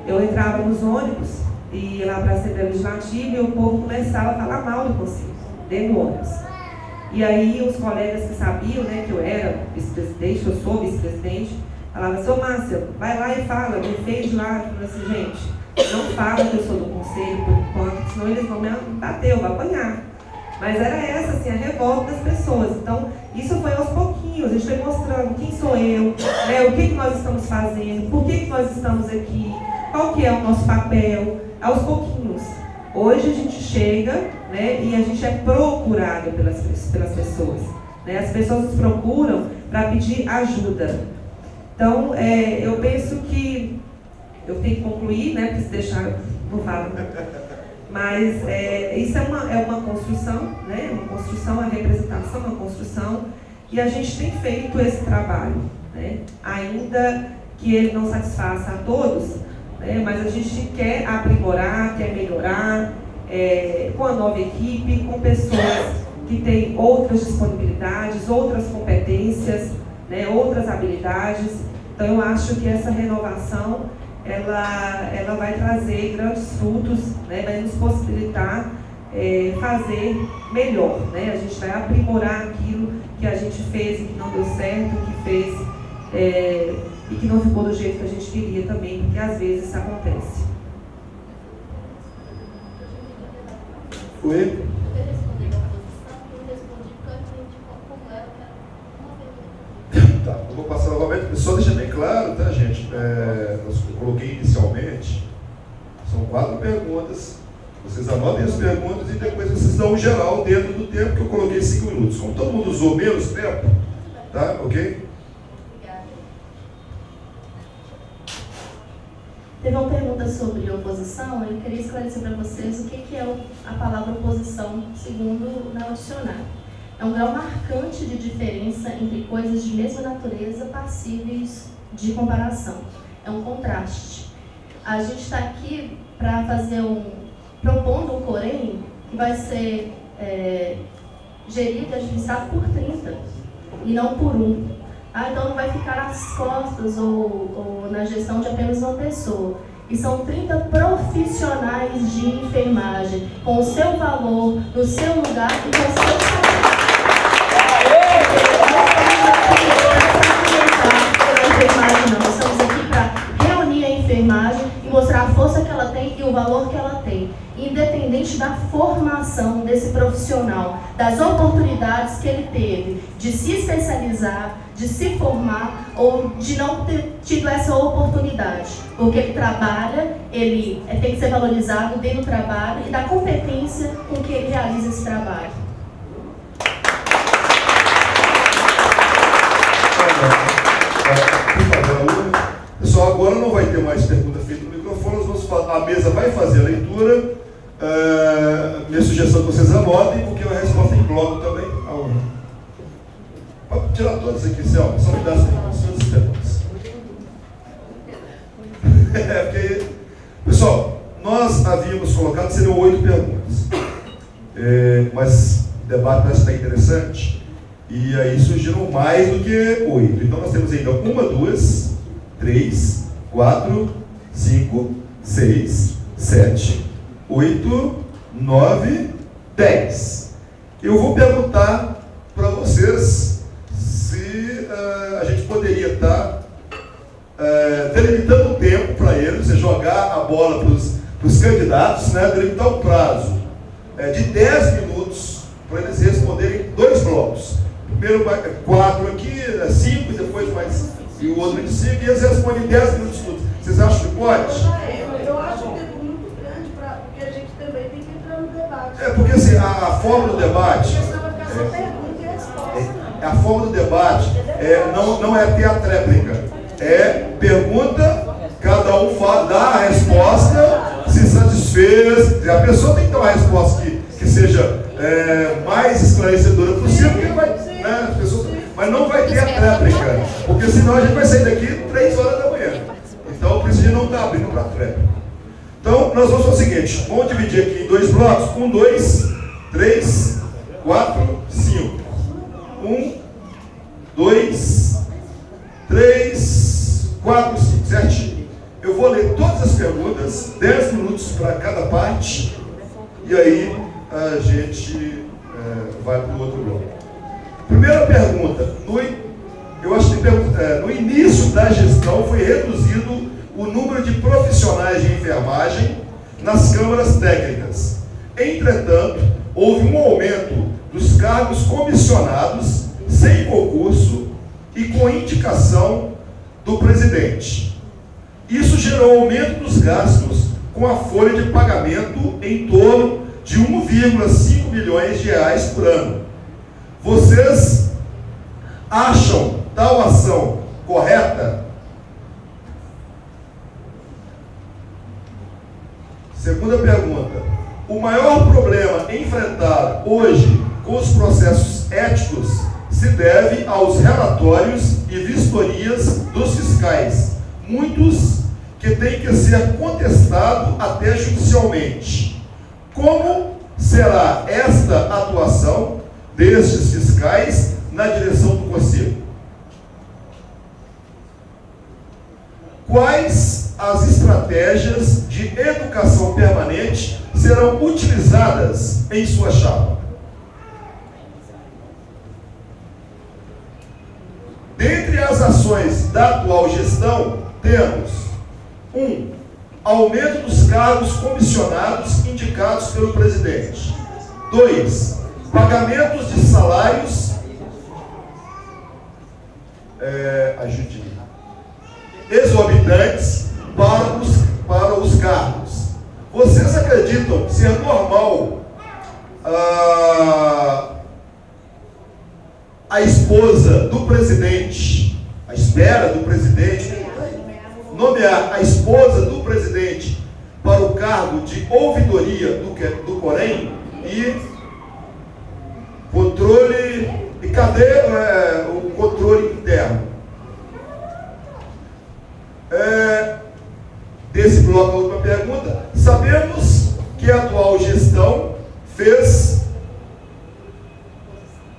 eu entrava nos ônibus e ia lá para a Assembleia Legislativa e o povo começava a falar mal do Conselho, dentro do ônibus. E aí os colegas que sabiam, né, que eu era vice-presidente, que eu sou vice-presidente, falavam: "Sô Márcia, vai lá e fala, me fez lá", eu falei assim: "Gente, não fala que eu sou do Conselho por enquanto, senão eles vão me bater, eu vou apanhar". Mas era essa, assim, a revolta das pessoas. Então, isso foi aos pouquinhos, a gente foi mostrando quem sou eu, né, o que nós estamos fazendo, por que nós estamos aqui, qual que é o nosso papel, aos pouquinhos. Hoje a gente chega, né, e a gente é procurado pelas pessoas. Né? As pessoas nos procuram para pedir ajuda. Então, eu penso que eu tenho que concluir, né, porque se deixar, não falo. Mas isso é uma construção, né, uma construção, a representação é uma construção, e a gente tem feito esse trabalho, né, ainda que ele não satisfaça a todos, né, mas a gente quer aprimorar, quer melhorar, com a nova equipe, com pessoas que têm outras disponibilidades, outras competências, né, outras habilidades. Então eu acho que essa renovação ela vai trazer grandes frutos, né, vai nos possibilitar fazer melhor, né? A gente vai aprimorar aquilo que a gente fez e que não deu certo, que fez e que não ficou do jeito que a gente queria também, porque às vezes isso acontece. Oi? Eu respondi da oposição, eu respondi porque eu entendi como era, que era uma pergunta. Tá, eu vou passar novamente, só deixar bem claro, tá, gente? Eu coloquei inicialmente, são 4 perguntas, vocês anotem as perguntas e depois vocês dão um geral dentro do tempo que eu coloquei 5 minutos. Como todo mundo usou menos tempo, tá? Ok? Obrigada. Teve uma pergunta sobre oposição, eu queria esclarecer para vocês o que é a palavra oposição, segundo o dicionário. É um grau marcante de diferença entre coisas de mesma natureza passíveis de comparação. É um contraste. A gente está aqui para fazer propondo um Corém que vai ser gerido e administrado por 30 e não por 1. Então não vai ficar nas costas ou na gestão de apenas uma pessoa. E são 30 profissionais de enfermagem, com o seu valor, no seu lugar e com o seu saber. Nós estamos aqui para reunir a enfermagem e mostrar a força que ela tem e o valor que ela tem, independente da formação desse profissional, das oportunidades que ele teve de se especializar, de se formar ou de não ter tido essa oportunidade, porque ele trabalha, ele tem que ser valorizado dentro do trabalho e da competência com que ele realiza esse trabalho. Pessoal, agora não vai ter mais pergunta feita no microfone, a mesa vai fazer a leitura. Minha sugestão é que vocês anotem, perguntas aqui, Selma. Só me dá as perguntas. Porque, pessoal, nós havíamos colocado, seriam 8 perguntas. Mas o debate parece estar interessante. E aí surgiram mais do que 8. Então nós temos ainda 1, 2, 3, 4, 5, 6, 7, 8, 9, 10. Eu vou perguntar para vocês se a gente poderia estar delimitando o tempo para eles, jogar a bola para os candidatos, né, delimitar o prazo de 10 minutos para eles responderem 2 blocos. Primeiro 4 aqui, 5, depois mais e o outro de 5, e eles respondem 10 minutos tudo. Vocês acham que pode? Eu acho um tempo muito grande, porque a gente também tem que entrar no debate. Porque assim, a forma do debate. Porque senão vai ficar só pergunta e resposta. A forma do debate não é ter a tréplica. É pergunta, cada um dá a resposta, se satisfez. A pessoa tem que dar uma resposta que seja mais esclarecedora possível, porque vai, né, as pessoas, mas não vai ter a tréplica, porque senão a gente vai sair daqui 3 horas da manhã. Então, por isso a gente não está abrindo para a tréplica. Então, nós vamos fazer o seguinte: vamos dividir aqui em 2 blocos: 1, 2, 3, 4, 5. 1, 2, 3, 4, 5, certinho. Eu vou ler todas as perguntas, 10 minutos para cada parte, e aí a gente vai para o outro bloco. Primeira pergunta: eu acho que no início da gestão foi reduzido o número de profissionais de enfermagem nas câmaras técnicas. Entretanto, houve um aumento dos cargos comissionados sem concurso e com indicação do presidente. Isso gerou aumento dos gastos com a folha de pagamento em torno de 1,5 milhões de reais por ano. Vocês acham tal ação correta? Segunda pergunta: o maior problema enfrentado hoje com os processos éticos se deve aos relatórios e vistorias dos fiscais, muitos que têm que ser contestados até judicialmente. Como será esta atuação destes fiscais na direção do conselho? Quais as estratégias de educação permanente serão utilizadas em sua chapa? Dentre as ações da atual gestão, temos 1. Aumento dos cargos comissionados indicados pelo presidente. 2. Pagamentos de salários exorbitantes para os cargos. Vocês acreditam ser normal a esposa do presidente, a espera do presidente, nomear a esposa do presidente para o cargo de ouvidoria do Corém e controle, e cadê o controle interno? Desse bloco, a última pergunta: sabemos que a atual gestão fez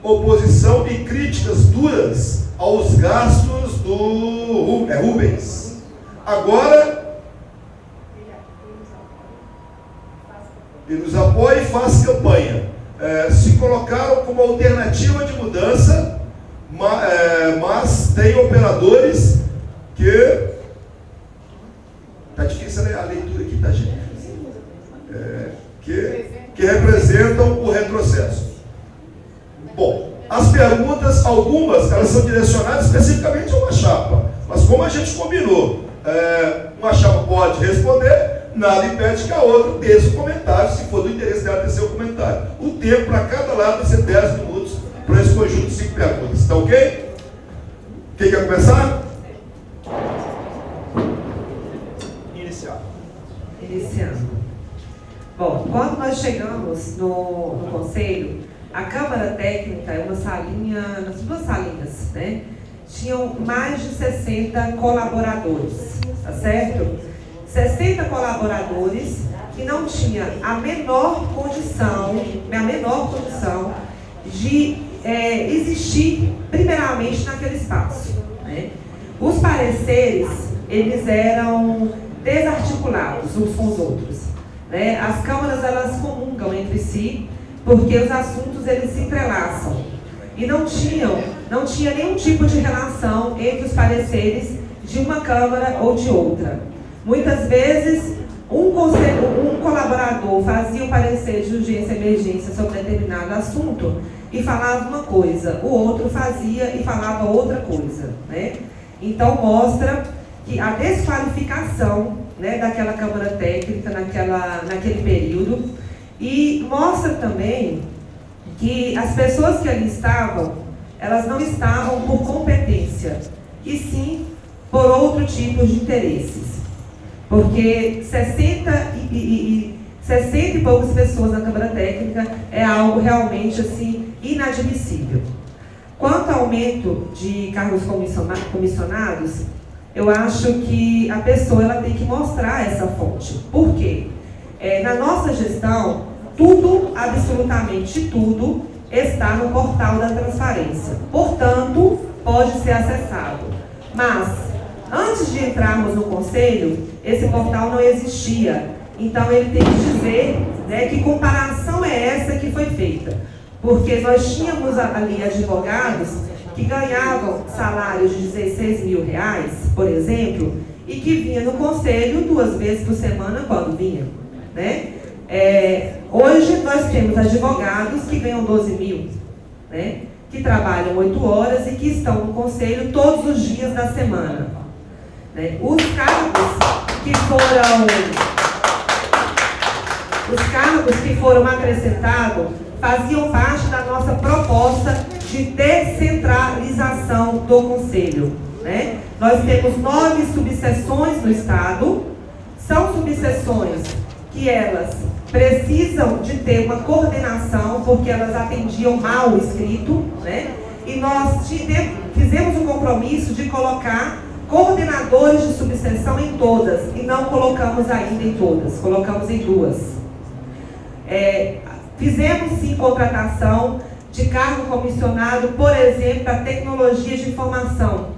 oposição e críticas duras aos gastos do Rubens. Agora, ele nos apoia e faz campanha. Se colocaram como alternativa de mudança, mas tem operadores que... Está difícil a leitura aqui, tá, gente? Que representam o retrocesso. Bom, as perguntas, algumas, elas são direcionadas especificamente a uma chapa. Mas como a gente combinou, uma chapa pode responder, nada impede que a outra dê seu comentário, se for do interesse dela ter seu comentário. O tempo para cada lado vai ser 10 minutos para esse conjunto de 5 perguntas. Está ok? Quem quer começar? Iniciando. Bom, quando nós chegamos no conselho, a Câmara Técnica é uma salinha, nas 2 salinhas, né? tinham mais de 60 colaboradores, tá certo? 60 colaboradores que não tinham a menor condição de existir primeiramente naquele espaço, né? Os pareceres, eles eram desarticulados uns com os outros, né? As câmaras, elas comungam entre si, porque os assuntos, eles se entrelaçam. E não tinha nenhum tipo de relação entre os pareceres de uma câmara ou de outra. Muitas vezes, um colaborador fazia o parecer de urgência e emergência sobre determinado assunto e falava uma coisa, o outro fazia e falava outra coisa, né? Então, mostra que a desqualificação, né, daquela Câmara Técnica naquele período, e mostra também que as pessoas que ali estavam, elas não estavam por competência, e sim por outro tipo de interesses. Porque 60 e poucas pessoas na Câmara Técnica é algo realmente assim inadmissível. Quanto ao aumento de cargos comissionados, eu acho que a pessoa ela tem que mostrar essa fonte. Por quê? Na nossa gestão, tudo, absolutamente tudo, está no portal da transparência. Portanto, pode ser acessado. Mas, antes de entrarmos no conselho, esse portal não existia. Então, ele tem que dizer, né, que comparação é essa que foi feita. Porque nós tínhamos ali advogados que ganhavam salários de R$16 mil, por exemplo, e que vinha no conselho 2 vezes por semana quando vinha, né? Hoje nós temos advogados que ganham 12 mil, né? Que trabalham 8 horas e que estão no conselho todos os dias da semana, né? Os cargos que foram acrescentados faziam parte da nossa proposta de descentralização do Conselho, né? Nós temos 9 subseções no Estado, são subseções que elas precisam de ter uma coordenação, porque elas atendiam mal o escrito, né? E nós fizemos um compromisso de colocar coordenadores de subseção em todas, e não colocamos ainda em todas, colocamos em 2. Fizemos sim contratação de cargo comissionado, por exemplo, para tecnologia de informação,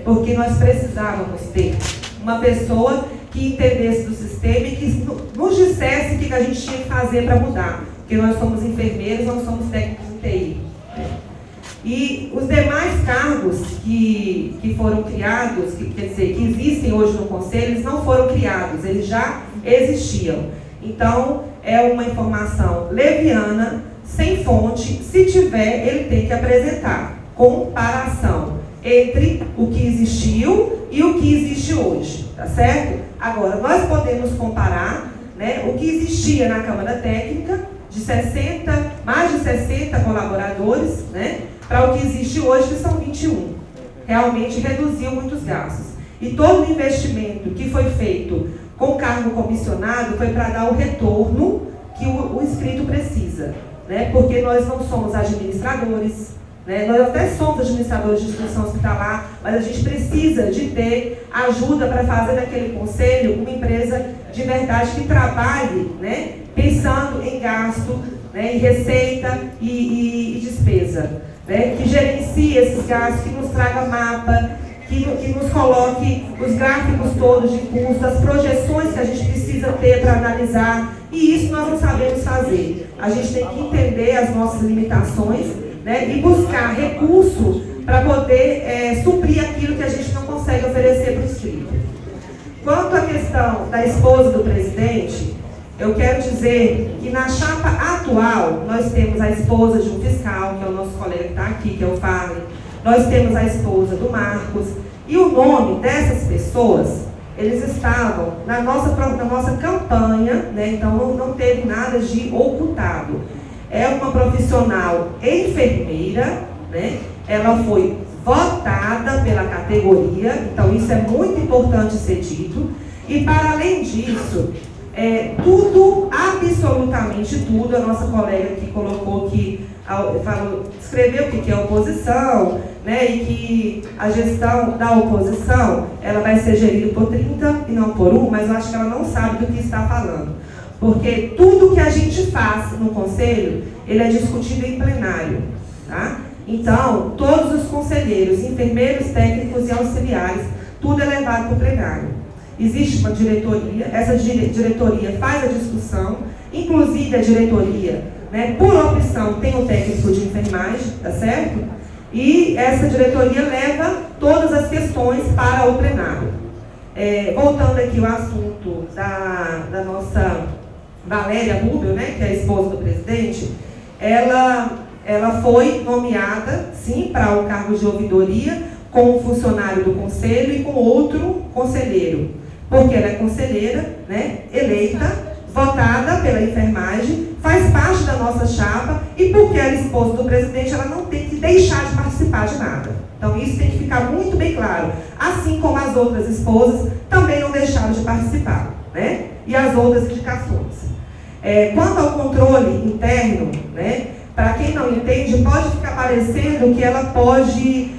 porque nós precisávamos ter uma pessoa que entendesse do sistema e que nos dissesse o que a gente tinha que fazer para mudar, porque nós somos enfermeiros, nós somos técnicos de TI. E os demais cargos que foram criados, quer dizer, que existem hoje no Conselho, eles não foram criados, eles já existiam. Então, é uma informação leviana, sem fonte. Se tiver, ele tem que apresentar comparação entre o que existiu e o que existe hoje, tá certo? Agora, nós podemos comparar, né, o que existia na Câmara Técnica, de mais de 60 colaboradores, né, para o que existe hoje, que são 21. Realmente reduziu muitos gastos. E todo o investimento que foi feito com cargo comissionado foi para dar o retorno que o inscrito precisa, né? Porque nós não somos administradores, né? Nós até somos administradores de instituição hospitalar, mas a gente precisa de ter ajuda para fazer daquele conselho uma empresa de verdade que trabalhe, né, pensando em gasto, né, em receita e despesa, né, que gerencie esses gastos, que nos traga mapa, que nos coloque os gráficos todos de custo, as projeções que a gente precisa ter para analisar, e isso nós não sabemos fazer. A gente tem que entender as nossas limitações, né, e buscar recursos para poder suprir aquilo que a gente não consegue oferecer para o inscrito. Quanto à questão da esposa do presidente, eu quero dizer que na chapa atual, nós temos a esposa de um fiscal, que é o nosso colega que está aqui, que é o Fábio. Nós temos a esposa do Marcos, e o nome dessas pessoas, eles estavam na nossa campanha, né? Então não teve nada de ocultado. É uma profissional enfermeira, né? Ela foi votada pela categoria, então isso é muito importante ser dito. E para além disso, tudo, absolutamente tudo, a nossa colega que colocou que escreveu o que é oposição, né, e que a gestão da oposição, ela vai ser gerida por 30 e não por 1, mas eu acho que ela não sabe do que está falando. Porque tudo que a gente faz no Conselho, ele é discutido em plenário, tá? Então, todos os conselheiros, enfermeiros, técnicos e auxiliares, tudo é levado para o plenário. Existe uma diretoria, essa diretoria faz a discussão, inclusive a diretoria, né, por opção, tem o técnico de enfermagem, tá certo? E essa diretoria leva todas as questões para o plenário. Voltando aqui ao assunto da nossa Valéria Rubio, né, que é a esposa do presidente, ela foi nomeada, sim, para o cargo de ouvidoria, com um funcionário do conselho e com outro conselheiro, porque ela é conselheira, né, eleita, votada pela enfermagem, faz parte da nossa chapa, e porque ela é esposa do presidente, ela não tem que deixar de participar de nada. Então isso tem que ficar muito bem claro, assim como as outras esposas também não deixaram de participar, né, e as outras indicações. Quanto ao controle interno, né, para quem não entende, pode ficar parecendo que ela pode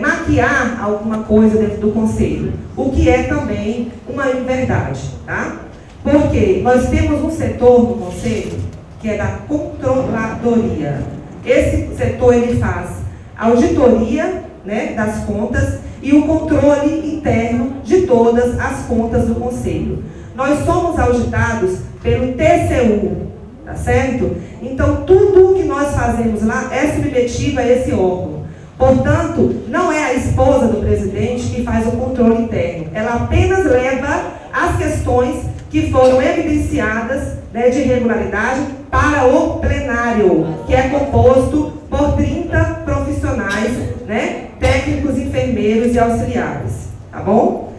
maquiar alguma coisa dentro do conselho, o que é também uma inverdade, tá? Porque nós temos um setor no conselho que é da controladoria. Esse setor ele faz auditoria, né, das contas e o controle interno de todas as contas do conselho. Nós somos auditados pelo TCU, tá certo? Então, tudo o que nós fazemos lá é submetido a esse órgão. Portanto, não é a esposa do presidente que faz o controle interno. Ela apenas leva as questões que foram evidenciadas, né, de irregularidade para o plenário, que é composto por 30 profissionais, né, técnicos, enfermeiros e auxiliares. Tá bom?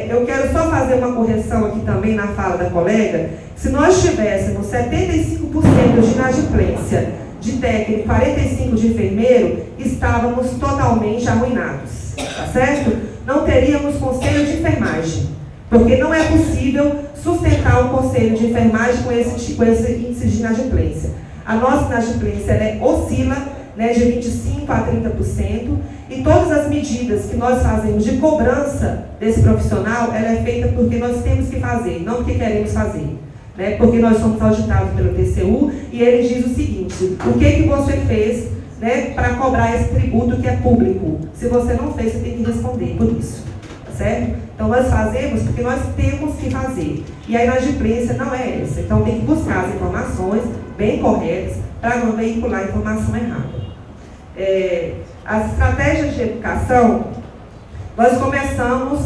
Eu quero só fazer uma correção aqui também na fala da colega. Se nós tivéssemos 75% de inadimplência de técnico, 45% de enfermeiro, estávamos totalmente arruinados, tá certo? Não teríamos conselho de enfermagem, porque não é possível sustentar um conselho de enfermagem com esse índice de inadimplência. A nossa inadimplência oscila, né, de 25% a 30%, e todas as medidas que nós fazemos de cobrança desse profissional, ela é feita porque nós temos que fazer, não porque queremos fazer. Né, porque nós somos auditados pelo TCU, e ele diz o seguinte: o que você fez, né, para cobrar esse tributo que é público? Se você não fez, você tem que responder por isso. Tá certo? Então nós fazemos porque nós temos que fazer. E a inadimplência não é essa. Então tem que buscar as informações bem corretas para não veicular informação errada. As estratégias de educação, nós começamos,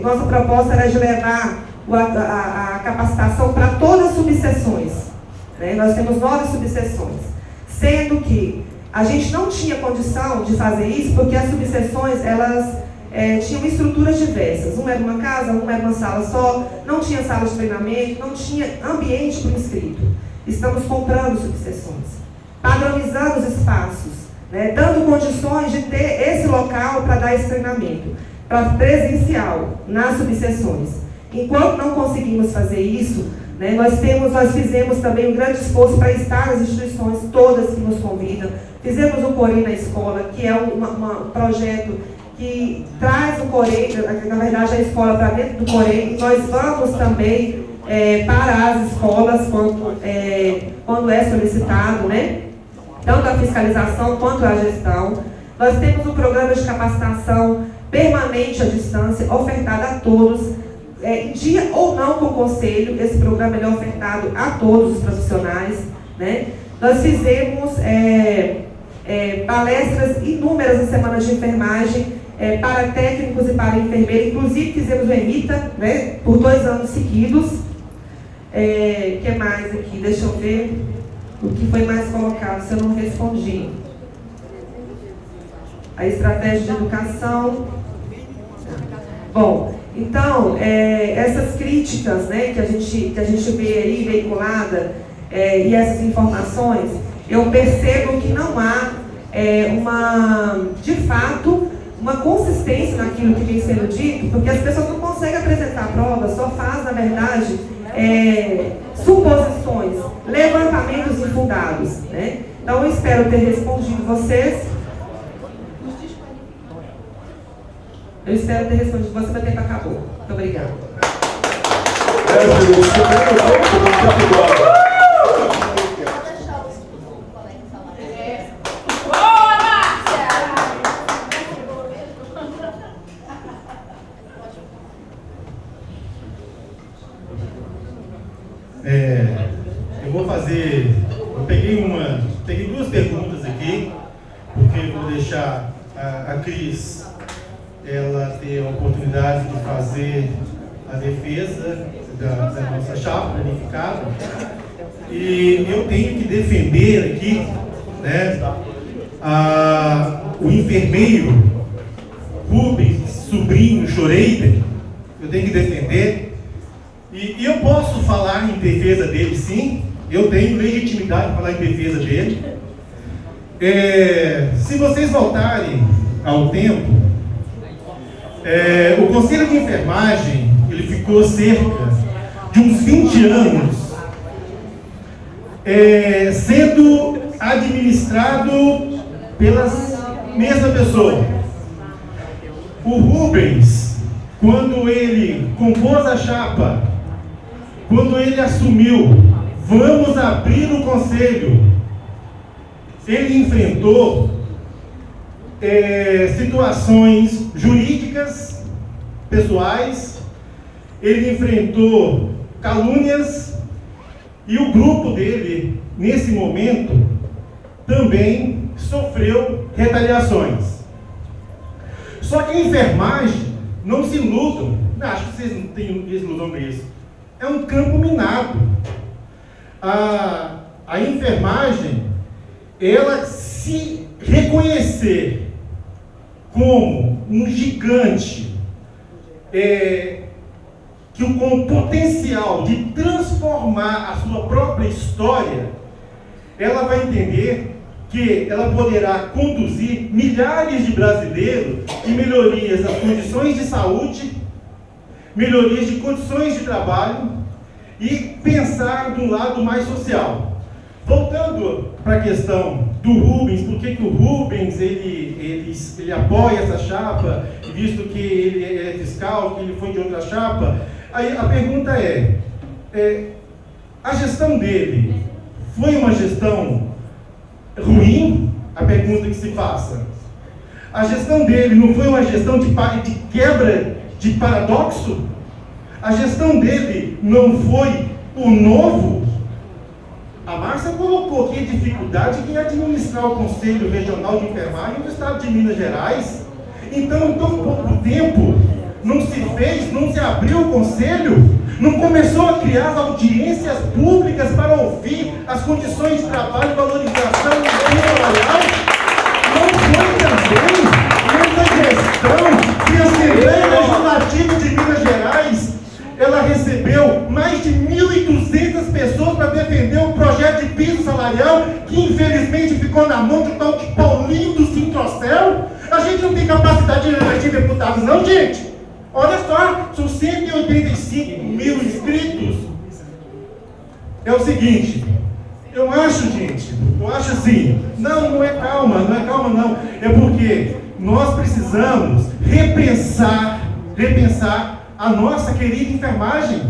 nossa proposta era de levar a capacitação para todas as subseções, né? Nós temos 9 subseções, sendo que a gente não tinha condição de fazer isso porque as subseções, elas tinham estruturas diversas. Uma era uma casa, uma era uma sala só, não tinha sala de treinamento, não tinha ambiente para o inscrito. Estamos comprando subseções, padronizando os espaços, né? Dando condições de ter esse local para dar esse treinamento, para presencial, nas subseções. Enquanto não conseguimos fazer isso, né, nós fizemos também um grande esforço para estar nas instituições todas que nos convidam. Fizemos o Corém na escola, que é um projeto que traz o Corém, na verdade a escola para dentro do Corém, e nós vamos também para as escolas quando é solicitado, né, tanto a fiscalização quanto a gestão. Nós temos um programa de capacitação permanente à distância, ofertado a todos, em dia ou não com o conselho. Esse programa é ofertado a todos os profissionais, né? Nós fizemos palestras inúmeras na semana de enfermagem para técnicos e para enfermeiros, inclusive fizemos o EMITA, né, por 2 anos seguidos. Que mais aqui? Deixa eu ver o que foi mais colocado, se eu não respondi. A estratégia de educação. Bom, então, essas críticas, né, que a gente vê aí veiculada, e essas informações, eu percebo que não há, de fato, uma consistência naquilo que vem sendo dito, porque as pessoas não conseguem apresentar provas, só faz, na verdade, suposições, levantamentos infundados, né? Então, eu espero ter respondido vocês. Eu espero ter respondido você, meu tempo acabou. Muito obrigada. Eu peguei duas perguntas aqui, porque eu vou deixar a Cris ela ter a oportunidade de fazer a defesa da nossa chapa unificada. E eu tenho que defender aqui, né, o enfermeiro Rubens Sobrinho Schroeder. Eu tenho que defender. E eu posso falar em defesa dele, sim. Eu tenho legitimidade para falar em defesa dele. Se vocês voltarem ao tempo, o Conselho de Enfermagem ele ficou cerca de uns 20 anos sendo administrado pela mesma pessoa. O Rubens, quando ele compôs a chapa, quando ele assumiu, vamos abrir o conselho, ele enfrentou situações jurídicas, pessoais, ele enfrentou calúnias, e o grupo dele, nesse momento, também sofreu retaliações. Só que a enfermagem, não se iludam, acho que vocês não têm ilusão nisso, é um campo minado. A enfermagem, ela se reconhecer como um gigante com o potencial de transformar a sua própria história, ela vai entender que ela poderá conduzir milhares de brasileiros em melhorias das condições de saúde, melhorias de condições de trabalho e pensar de um lado mais social. Voltando para a questão do Rubens, por que o Rubens ele apoia essa chapa, visto que ele é fiscal, que ele foi de outra chapa? Aí a pergunta a gestão dele foi uma gestão ruim? A pergunta que se faça. A gestão dele não foi uma gestão de quebra de paradoxo? A gestão dele não foi o novo? A Márcia colocou aqui a dificuldade em administrar o Conselho Regional de Enfermagem no estado de Minas Gerais. Então, em tão pouco tempo, não se fez, não se abriu o Conselho, não começou a criar as audiências públicas para ouvir as condições de trabalho, valorização do emprego salarial. Não foi também nessa gestão que a Assembleia Legislativa de Minas Gerais ela recebeu mais de 1.200 pessoas para defender o projeto de piso salarial, que infelizmente ficou na mão do tal de Paulinho do Sintrocel. A gente não tem capacidade de eleger deputados, não, gente. Olha só, são 185 mil inscritos. É o seguinte, eu acho assim, não é calma não. É porque nós precisamos repensar a nossa querida enfermagem.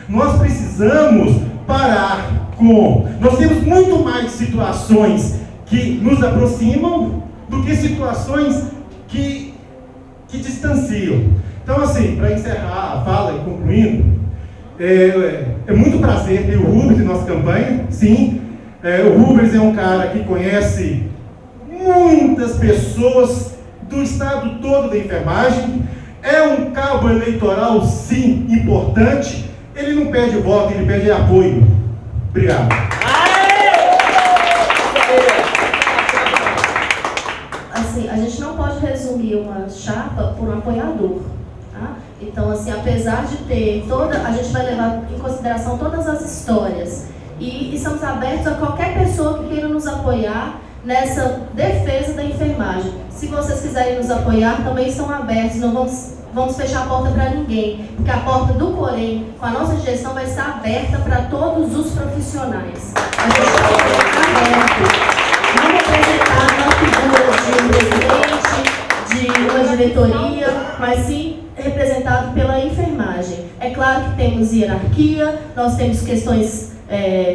Nós precisamos parar com... Nós temos muito mais situações que nos aproximam do que situações que distanciam. Então, assim, para encerrar a fala e concluindo, é muito prazer ter o Rubens em nossa campanha, sim. O Rubens é um cara que conhece muitas pessoas do estado todo da enfermagem, é um cabo eleitoral, sim, importante. Ele não pede voto, ele pede apoio. Obrigado. Assim, a gente não pode resumir uma chapa por um apoiador. Tá? Então, assim, apesar de ter a gente vai levar em consideração todas as histórias e estamos abertos a qualquer pessoa que queira nos apoiar nessa defesa da enfermagem. Se vocês quiserem nos apoiar, também estão abertos, não vamos fechar a porta para ninguém, porque a porta do Corém, com a nossa gestão, vai estar aberta para todos os profissionais. A gente está aberto, não representar uma figura de um presidente, de uma diretoria, mas sim representado pela enfermagem. É claro que temos hierarquia, nós temos questões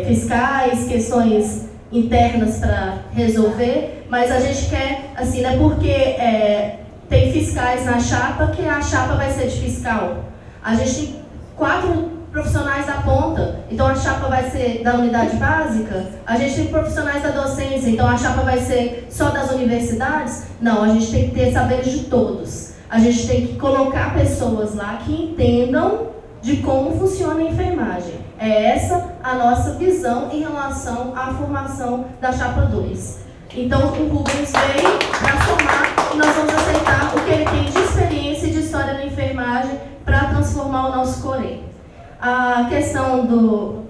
fiscais, questões internas para resolver, mas a gente quer, assim, não é porque tem fiscais na chapa que a chapa vai ser de fiscal. A gente tem 4 profissionais da ponta, então a chapa vai ser da unidade básica. A gente tem profissionais da docência, então a chapa vai ser só das universidades. Não, a gente tem que ter saberes de todos. A gente tem que colocar pessoas lá que entendam de como funciona a enfermagem. É essa a nossa visão em relação à formação da chapa 2. Então o Rubens veio para somar e nós vamos aceitar o que ele tem de experiência e de história na enfermagem para transformar o nosso Corém. A questão do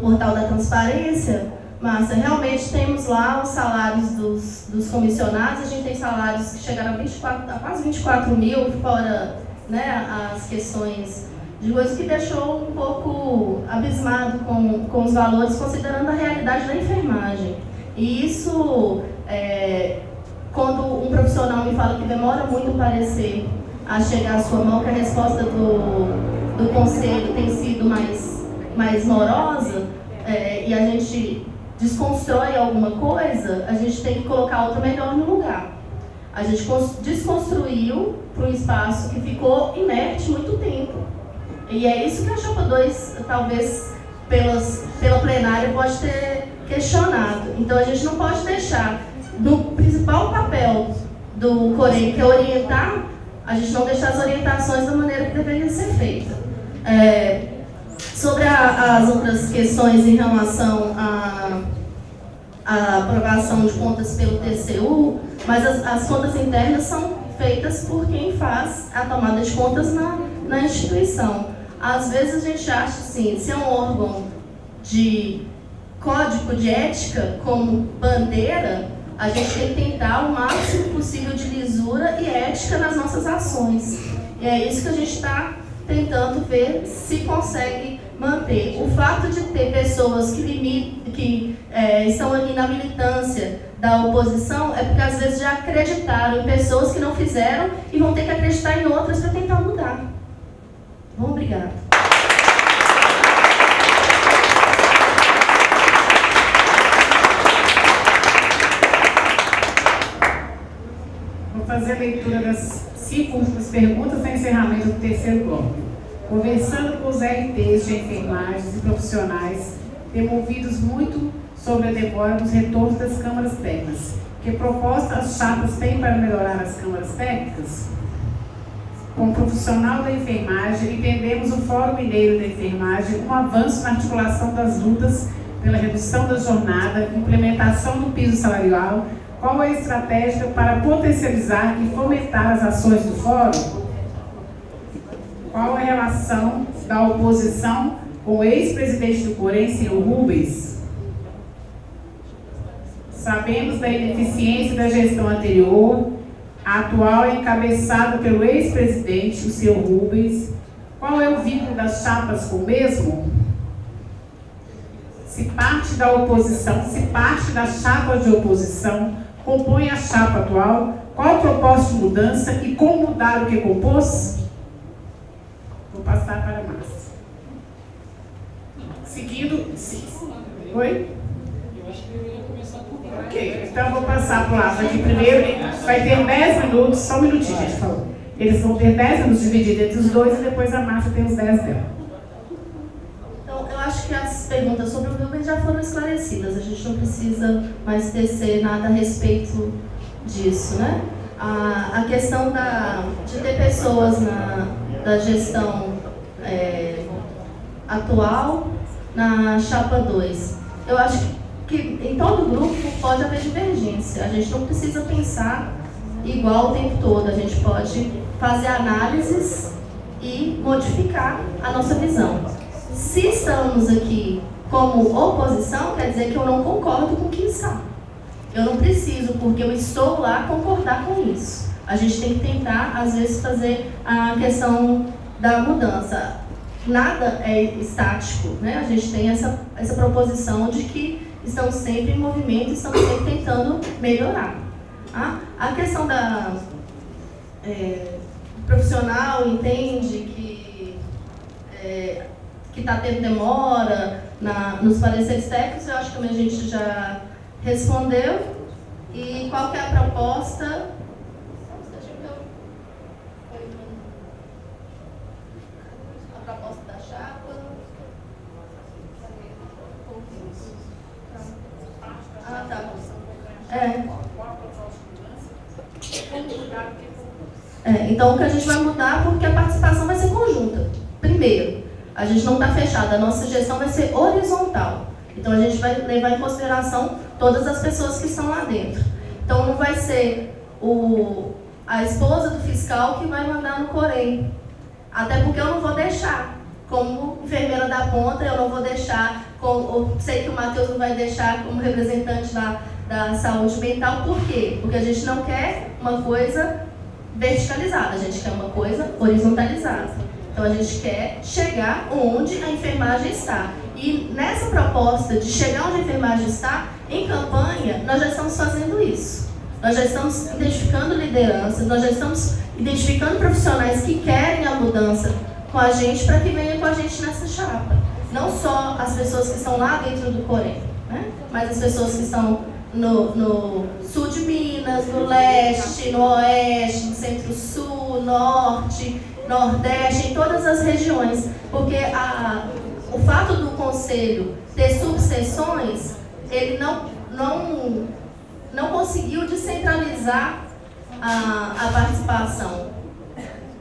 portal da transparência, Márcia, realmente temos lá os salários dos comissionados. A gente tem salários que chegaram a quase 24 mil, fora, né, as questões de coisas que deixou um pouco abismado com os valores, considerando a realidade da enfermagem. E isso, quando um profissional me fala que demora muito o parecer a chegar à sua mão, que a resposta do conselho tem sido mais morosa, e a gente desconstrói alguma coisa, a gente tem que colocar outra melhor no lugar. A gente desconstruiu para um espaço que ficou inerte muito tempo. E é isso que a chapa 2, talvez pela plenária, pode ter questionado. Então a gente não pode deixar, no principal papel do Corém, que é orientar, a gente não deixar as orientações da maneira que deveria ser feita. Sobre as outras questões em relação à aprovação de contas pelo TCU, mas as contas internas são feitas por quem faz a tomada de contas na instituição. Às vezes a gente acha assim, se é um órgão de código de ética como bandeira, a gente tem que tentar o máximo possível de lisura e ética nas nossas ações. E é isso que a gente está tentando ver se consegue manter. O fato de ter pessoas que estão ali na militância da oposição é porque às vezes já acreditaram em pessoas que não fizeram e vão ter que acreditar em outras para tentar mudar. Bom, obrigada. Vou fazer a leitura das 5 últimas perguntas para encerramento do terceiro bloco. Conversando com os RTs de enfermagens e profissionais, temos ouvido muito sobre a demora nos retornos das câmaras técnicas. Que proposta as chapas têm para melhorar as câmaras técnicas? Como profissional da enfermagem, entendemos o Fórum Mineiro da Enfermagem um avanço na articulação das lutas pela redução da jornada, implementação do piso salarial. Qual a estratégia para potencializar e fomentar as ações do Fórum? Qual a relação da oposição com o ex-presidente do Corém, senhor Rubens? Sabemos da ineficiência da gestão anterior, a atual é encabeçada pelo ex-presidente, o senhor Rubens. Qual é o vínculo das chapas com o mesmo? Se parte da oposição, se parte da chapa de oposição compõe a chapa atual, qual o propósito de mudança e como mudar o que compôs? Vou passar para a Márcia. Seguindo... Oi? Eu acho que eu ia começar por lá. Ok, então eu vou passar para o lado aqui primeiro. Vai ter 10 minutos, só um minutinho, gente, por favor. Eles vão ter 10 minutos divididos entre os dois e depois a Márcia tem os 10 dela. Então, eu acho que as perguntas sobre o Rubens já foram esclarecidas. A gente não precisa mais tecer nada a respeito disso, né? A questão de ter pessoas da gestão atual na chapa 2. Eu acho que em todo grupo pode haver divergência. A gente não precisa pensar igual o tempo todo. A gente pode fazer análises e modificar a nossa visão. Se estamos aqui como oposição, quer dizer que eu não concordo com o que está. Eu não preciso, porque eu estou lá, concordar com isso. A gente tem que tentar, às vezes, fazer a questão da mudança. Nada é estático, né? A gente tem essa proposição de que estamos sempre em movimento, estamos sempre tentando melhorar. A questão o profissional entende que está tendo demora nos pareceres técnicos, eu acho que a gente já respondeu. E qual que é a proposta? A proposta da chapa? Ah, tá. Então, o que a gente vai mudar, porque a participação vai ser conjunta. Primeiro, a gente não está fechado, a nossa gestão vai ser horizontal. Então, a gente vai levar em consideração todas as pessoas que estão lá dentro. Então, não vai ser a esposa do fiscal que vai mandar no Corém. Até porque eu não vou deixar. Como enfermeira da ponta, eu não vou deixar, eu sei que o Matheus não vai deixar como representante da saúde mental. Por quê? Porque a gente não quer uma coisa verticalizada, a gente quer uma coisa horizontalizada. Então, a gente quer chegar onde a enfermagem está. E nessa proposta de chegar onde a enfermagem está, em campanha, nós já estamos fazendo isso. Nós já estamos identificando lideranças, nós já estamos identificando profissionais que querem a mudança com a gente para que venham com a gente nessa chapa. Não só as pessoas que estão lá dentro do Corém, né? Mas as pessoas que estão no sul de Minas, no leste, no oeste, no centro-sul, norte, nordeste, em todas as regiões. Porque o fato do conselho ter subseções, ele não conseguiu descentralizar a participação.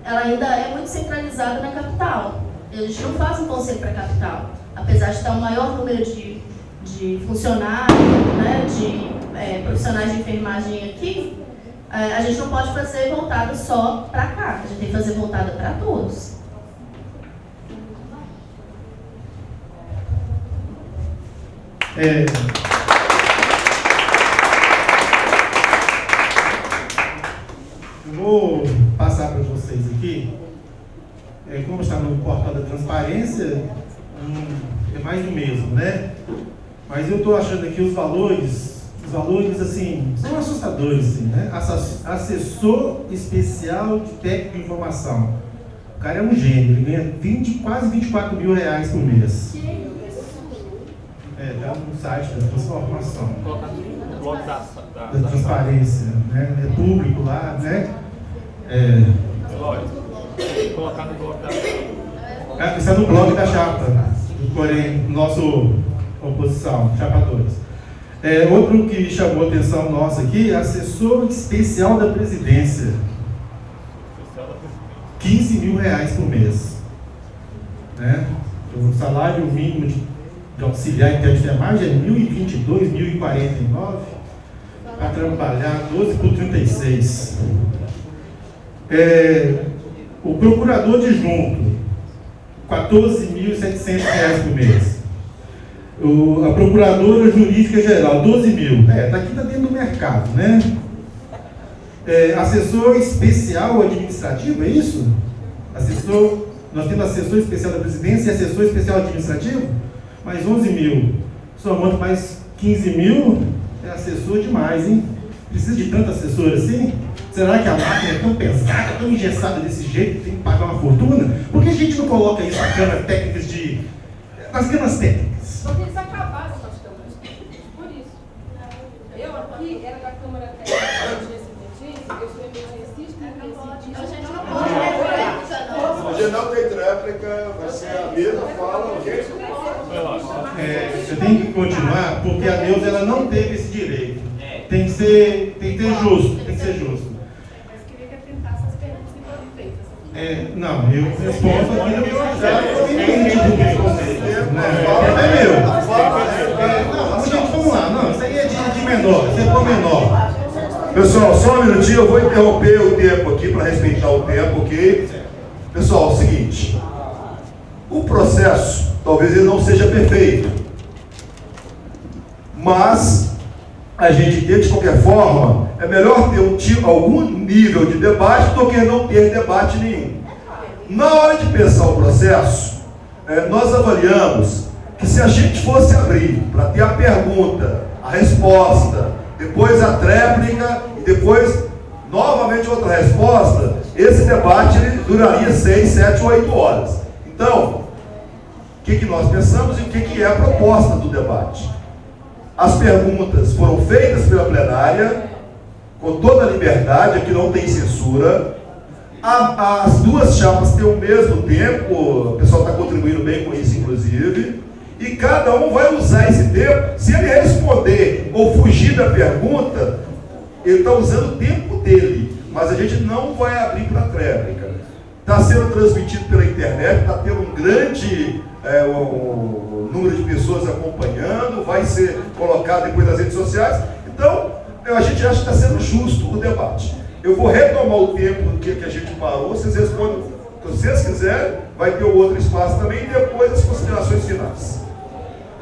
Ela ainda é muito centralizada na capital. A gente não faz um conselho para a capital. Apesar de estar o maior número de funcionários, né, de profissionais de enfermagem aqui, a gente não pode fazer voltado só para cá. A gente tem que fazer voltado para todos. Eu vou passar para vocês aqui, como está no portal da transparência, é mais do mesmo, né? Mas eu estou achando aqui os valores assim, são assustadores, assim, né? Assessor especial de técnico de informação. O cara é um gênio, ele ganha quase 24 mil reais por mês. Tá no site da transformação. No blog da transparência, né? É público lá, né? Lógico. Colocar no blog da Está no blog da chapa, porém, nosso oposição, chapa 2. Outro que chamou a atenção nossa aqui, assessor especial da presidência. 15 mil reais por mês. Né? O salário mínimo de auxiliar em técnico de enfermagem é 1.022, 1.049, para trabalhar 12 por 36. O procurador adjunto, 14.700 reais por mês. A procuradora jurídica geral, 12 mil. Daqui está dentro do mercado, né? Assessor especial administrativo, é isso? Nós temos assessor especial da presidência e assessor especial administrativo? Mais 11 mil. Somando mais 15 mil, é assessor demais, hein? Precisa de tanto assessor assim? Será que a máquina é tão pesada, tão engessada desse jeito, que tem que pagar uma fortuna? Por que a gente não coloca isso nas câmaras técnicas nas câmaras técnicas? Porque eles acabaram nas câmaras técnicas, por isso. Eu aqui era da Câmara Técnica de Emergência, eu sou emergencista e A gente não pode réplica, não. Hoje não tem tréplica, vai ser a mesma fala, ok? Eu tenho que continuar, porque a Neuza ela não teve esse direito. Tem que ser justo, tem que ser justo. Mas queria que atentasse as perguntas que foram feitas. Não, eu respondo aqui no que eu já entendi do que vocês. É meu. Não, gente, vamos lá. Não, isso aí é de menor, isso é por menor. Pessoal, só um minutinho, eu vou interromper o tempo aqui para respeitar o tempo, ok? Pessoal, é o seguinte, o processo, talvez ele não seja perfeito, mas a gente ter, de qualquer forma, é melhor ter algum nível de debate do que não ter debate nenhum. Na hora de pensar o processo, nós avaliamos que se a gente fosse abrir para ter a pergunta, a resposta, depois a tréplica e depois Novamente, outra resposta, esse debate duraria 6, 7 ou 8 horas. Então, o que nós pensamos e o que é a proposta do debate? As perguntas foram feitas pela plenária, com toda a liberdade, aqui não tem censura. As duas chapas têm o mesmo tempo, o pessoal está contribuindo bem com isso, inclusive, e cada um vai usar esse tempo. Se ele responder ou fugir da pergunta, ele está usando o tempo dele, mas a gente não vai abrir para a tréplica. Está sendo transmitido pela internet, está tendo um grande número de pessoas acompanhando, vai ser colocado depois nas redes sociais. Então, a gente acha que está sendo justo o debate. Eu vou retomar o tempo que a gente parou, vocês respondem, se vocês quiserem, vai ter outro espaço também, e depois as considerações finais.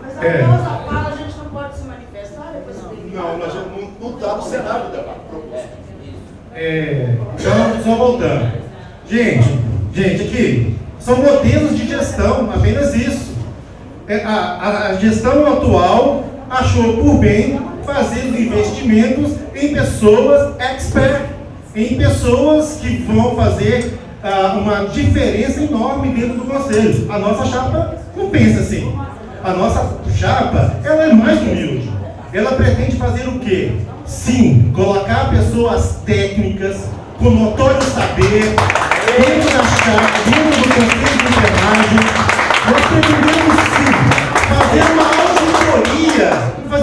Mas após a fala a gente não pode se manifestar depois do Não, nós não está no cenário do debate proposto. Então, só voltando. Gente, aqui, são modelos de gestão, apenas isso. A gestão atual achou por bem fazer os investimentos em pessoas expert, em pessoas que vão fazer uma diferença enorme dentro do conselho. A nossa chapa não pensa assim. A nossa chapa, ela é mais humilde. Ela pretende fazer o quê? Sim, colocar pessoas técnicas, com notório saber, dentro da chapa, dentro do conselho de enfermagem. Nós pretendemos sim fazer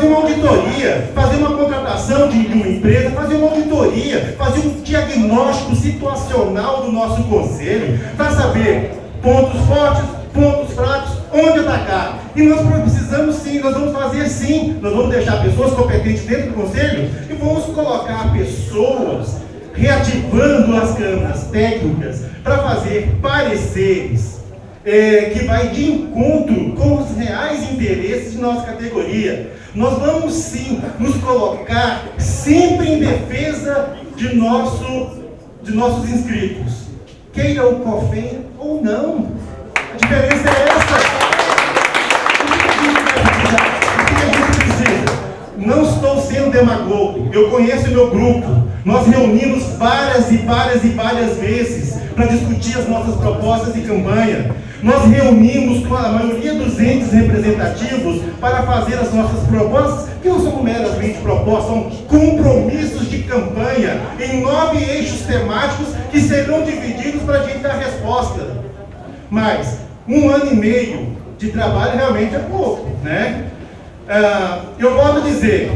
uma auditoria, fazer uma contratação de uma empresa, fazer uma auditoria, fazer um diagnóstico situacional do nosso conselho, para saber pontos fortes, pontos fracos, onde atacar. E nós precisamos sim, nós vamos fazer sim, nós vamos deixar pessoas competentes dentro do conselho e vamos colocar pessoas reativando as câmaras técnicas para fazer pareceres que vai de encontro com os reais interesses de nossa categoria. Nós vamos sim nos colocar sempre em defesa de nossos inscritos, queira o COFEM ou não. A diferença é essa. O que a gente precisa? Não estou sendo demagogo, eu conheço o meu grupo. Nós reunimos várias vezes para discutir as nossas propostas de campanha. Nós reunimos com a maioria dos entes representativos para fazer as nossas propostas, que não são meramente propostas, são compromissos de campanha em 9 eixos temáticos que serão divididos para a gente dar resposta. Mas 1 ano e meio de trabalho realmente é pouco, né? Eu volto a dizer,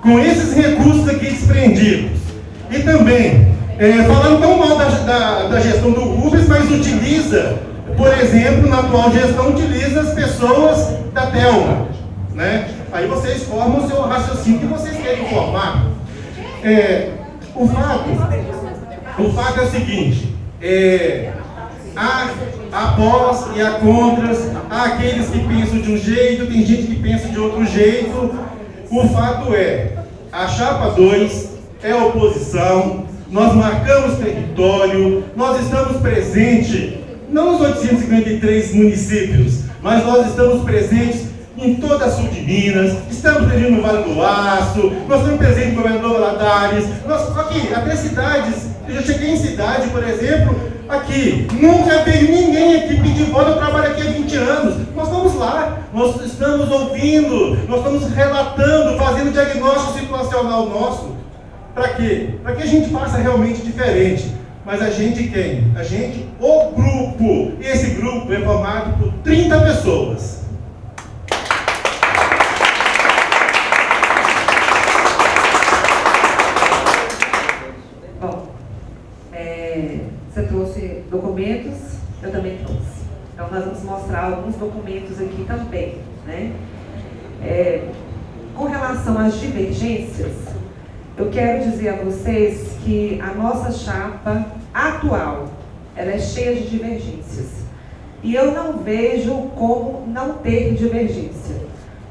com esses recursos aqui desprendidos, e também, falando tão mal da gestão do Rubens, mas utiliza, por exemplo, na atual gestão, utiliza as pessoas da Telma, né? Aí vocês formam o seu raciocínio que vocês querem formar. O fato é o seguinte, há pós e há contras, há aqueles que pensam de um jeito, tem gente que pensa de outro jeito. O fato é, a chapa 2 é oposição, nós marcamos território, nós estamos presentes, não nos 853 municípios, mas nós estamos presentes em toda a sul de Minas, estamos presentes no Vale do Aço, nós estamos presentes no Governador Valadares, aqui, até cidades, eu já cheguei em cidade, por exemplo, aqui, nunca veio ninguém aqui pedir voto, eu trabalho aqui há 20 anos, nós vamos lá, nós estamos ouvindo, nós estamos relatando, fazendo diagnóstico situacional nosso. Para quê? Para que a gente faça realmente diferente. Mas a gente quem? A gente, o grupo. E esse grupo é formado por 30 pessoas. Bom, você trouxe documentos, eu também trouxe. Então nós vamos mostrar alguns documentos aqui também, né? Com relação às divergências, eu quero dizer a vocês que a nossa chapa atual, ela é cheia de divergências. E eu não vejo como não ter divergência,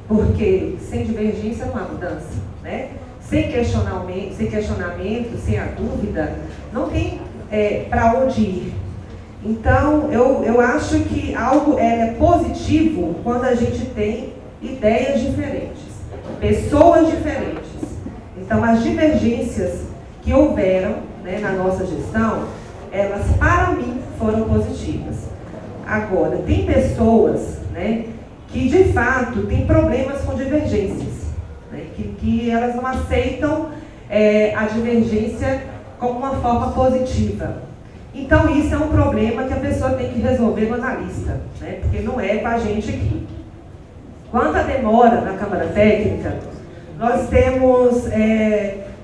porque sem divergência não há mudança, né? Sem questionamento, sem a dúvida, não tem para onde ir. Então, eu acho que algo é positivo quando a gente tem ideias diferentes, pessoas diferentes. Então, as divergências, que houveram, né, na nossa gestão, elas, para mim, foram positivas. Agora, tem pessoas, né, que, de fato, têm problemas com divergências, né, que elas não aceitam a divergência como uma forma positiva. Então, isso é um problema que a pessoa tem que resolver no analista, né, porque não é com a gente aqui. Quanto à demora na Câmara Técnica, nós temos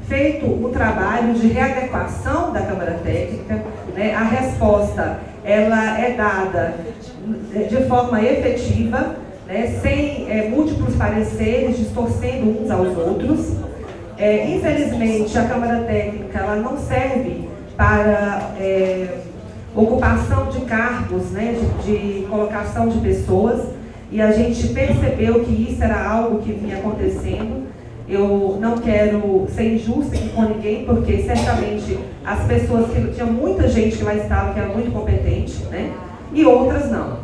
feito um trabalho de readequação da Câmara Técnica, né? A resposta ela é dada de forma efetiva, né? Sem múltiplos pareceres, distorcendo uns aos outros. Infelizmente, a Câmara Técnica ela não serve para ocupação de cargos, né? de colocação de pessoas, e a gente percebeu que isso era algo que vinha acontecendo. Eu não quero ser injusta com ninguém, porque certamente as pessoas que tinha muita gente que lá estava que era muito competente, né? E outras não.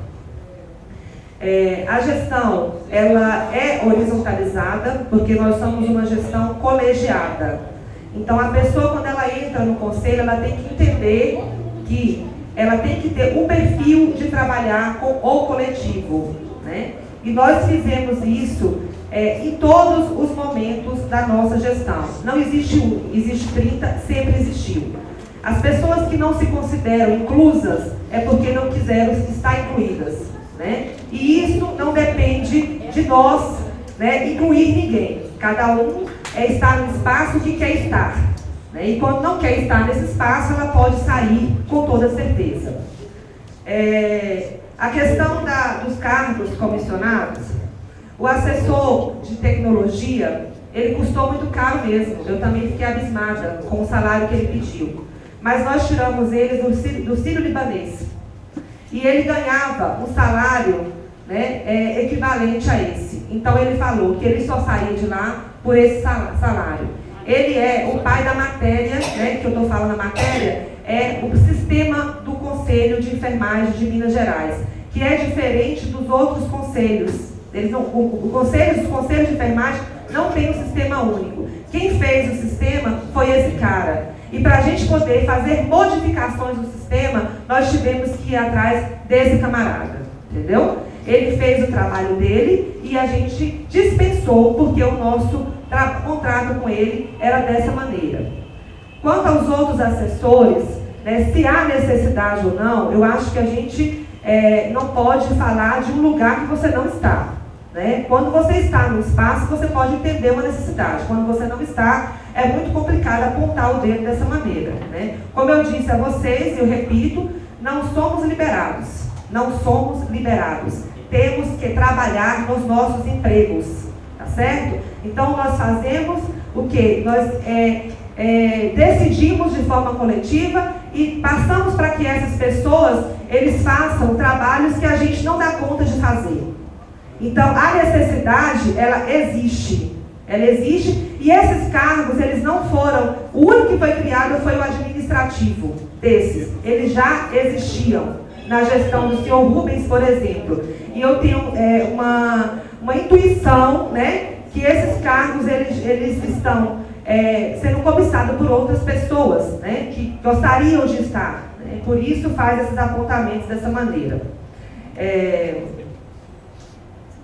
A gestão ela é horizontalizada, porque nós somos uma gestão colegiada. Então a pessoa, quando ela entra no conselho, ela tem que entender que ela tem que ter um perfil de trabalhar com o coletivo, né? E nós fizemos isso em todos os momentos da nossa gestão. Não existe um, existe 30, sempre existiu. As pessoas que não se consideram inclusas é porque não quiseram estar incluídas, né? E isso não depende de nós, né, incluir ninguém. Cada um está no espaço que quer estar, né? E quando não quer estar nesse espaço, ela pode sair com toda certeza. A questão dos cargos comissionados, o assessor de tecnologia, ele custou muito caro mesmo. Eu também fiquei abismada com o salário que ele pediu. Mas nós tiramos ele do Sírio-Libanês. E ele ganhava um salário, né, equivalente a esse. Então ele falou que ele só saía de lá por esse salário. Ele é o pai da matéria, né, que eu estou falando a matéria, é o sistema do Conselho de Enfermagem de Minas Gerais, que é diferente dos outros conselhos. Os conselhos de enfermagem não tem um sistema único. Quem fez o sistema foi esse cara. E para a gente poder fazer modificações no sistema, nós tivemos que ir atrás desse camarada, entendeu? Ele fez o trabalho dele e a gente dispensou, porque o nosso contrato com ele era dessa maneira. Quanto aos outros assessores, né, se há necessidade ou não, eu acho que a gente não pode falar de um lugar que você não está. Né? Quando você está no espaço, você pode entender uma necessidade. Quando você não está, é muito complicado apontar o dedo dessa maneira. Né? Como eu disse a vocês, eu repito, não somos liberados. Não somos liberados. Temos que trabalhar nos nossos empregos. Tá certo? Então, nós fazemos o quê? Nós decidimos de forma coletiva e passamos para que essas pessoas, eles façam trabalhos que a gente não dá conta de fazer. Então, a necessidade, ela existe. Ela existe e esses cargos, eles não foram... O único que foi criado foi o administrativo desses. Eles já existiam na gestão do senhor Rubens, por exemplo. E eu tenho uma intuição, né, que esses cargos, eles estão sendo cobiçados por outras pessoas, né, que gostariam de estar. Né, por isso faz esses apontamentos dessa maneira.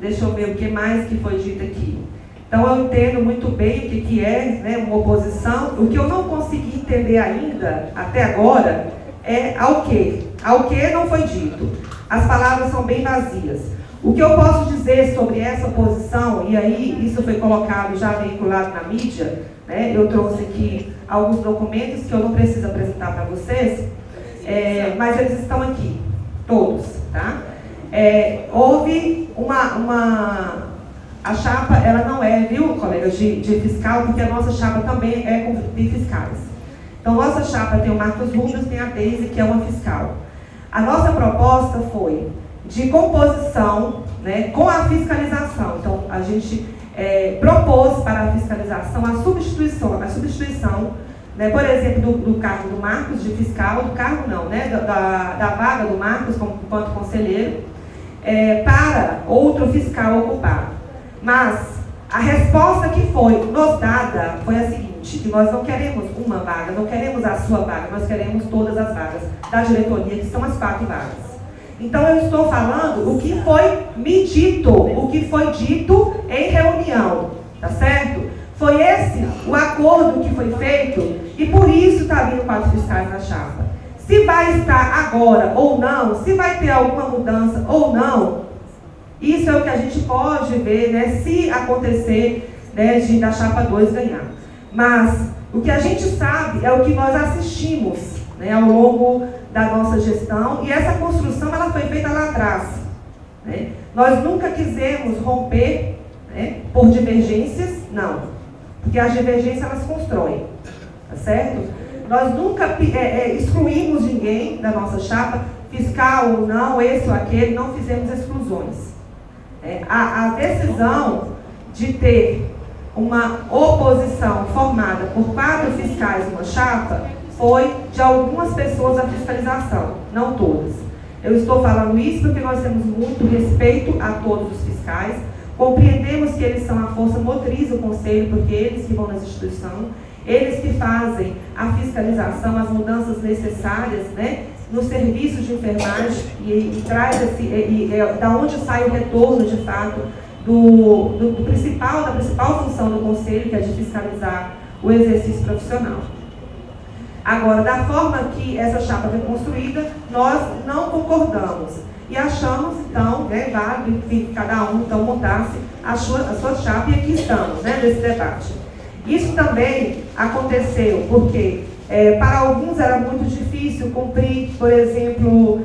Deixa eu ver o que mais que foi dito aqui. Então, eu entendo muito bem o que é, né, uma oposição. O que eu não consegui entender ainda, até agora, é ao quê. Ao que não foi dito. As palavras são bem vazias. O que eu posso dizer sobre essa oposição, e aí isso foi colocado, já veiculado na mídia, né, eu trouxe aqui alguns documentos que eu não preciso apresentar para vocês, mas eles estão aqui, todos, tá? Houve a chapa, ela não é, viu, colegas, de fiscal, porque a nossa chapa também é de fiscais. Então, nossa chapa tem o Marcos Rubens, tem a Deise, que é uma fiscal. A nossa proposta foi de composição, né, com a fiscalização. Então, a gente propôs para a fiscalização a substituição, né, por exemplo, do cargo do Marcos de fiscal, do cargo não, né, da vaga do Marcos enquanto conselheiro, para outro fiscal ocupar. Mas a resposta que foi nos dada foi a seguinte: seguinte, que nós não queremos uma vaga, não queremos a sua vaga, nós queremos todas as vagas da diretoria, que são as 4 vagas. Então, eu estou falando o que foi me dito, o que foi dito em reunião, tá certo? Foi esse o acordo que foi feito e por isso está vindo 4 fiscais na chapa. Se vai estar agora ou não, se vai ter alguma mudança ou não, isso é o que a gente pode ver, né, se acontecer, né, da chapa 2 ganhar. Mas o que a gente sabe é o que nós assistimos, né, ao longo da nossa gestão, e essa construção ela foi feita lá atrás, né? Nós nunca quisemos romper, né, por divergências, não, porque as divergências elas constroem, tá certo? Nós nunca excluímos ninguém da nossa chapa, fiscal ou não, esse ou aquele, não fizemos exclusões. A decisão de ter uma oposição formada por 4 fiscais numa chapa foi de algumas pessoas da fiscalização, não todas. Eu estou falando isso porque nós temos muito respeito a todos os fiscais, compreendemos que eles são a força motriz do Conselho, porque eles que vão nas instituições, eles que fazem a fiscalização, as mudanças necessárias, né, no serviço de enfermagem e traz da onde sai o retorno, de fato, da principal função do Conselho, que é de fiscalizar o exercício profissional. Agora, da forma que essa chapa foi construída, nós não concordamos. E achamos, então, né, válido que cada um então, montasse a sua chapa, e aqui estamos, né, nesse debate. Isso também aconteceu porque, para alguns, era muito difícil cumprir, por exemplo,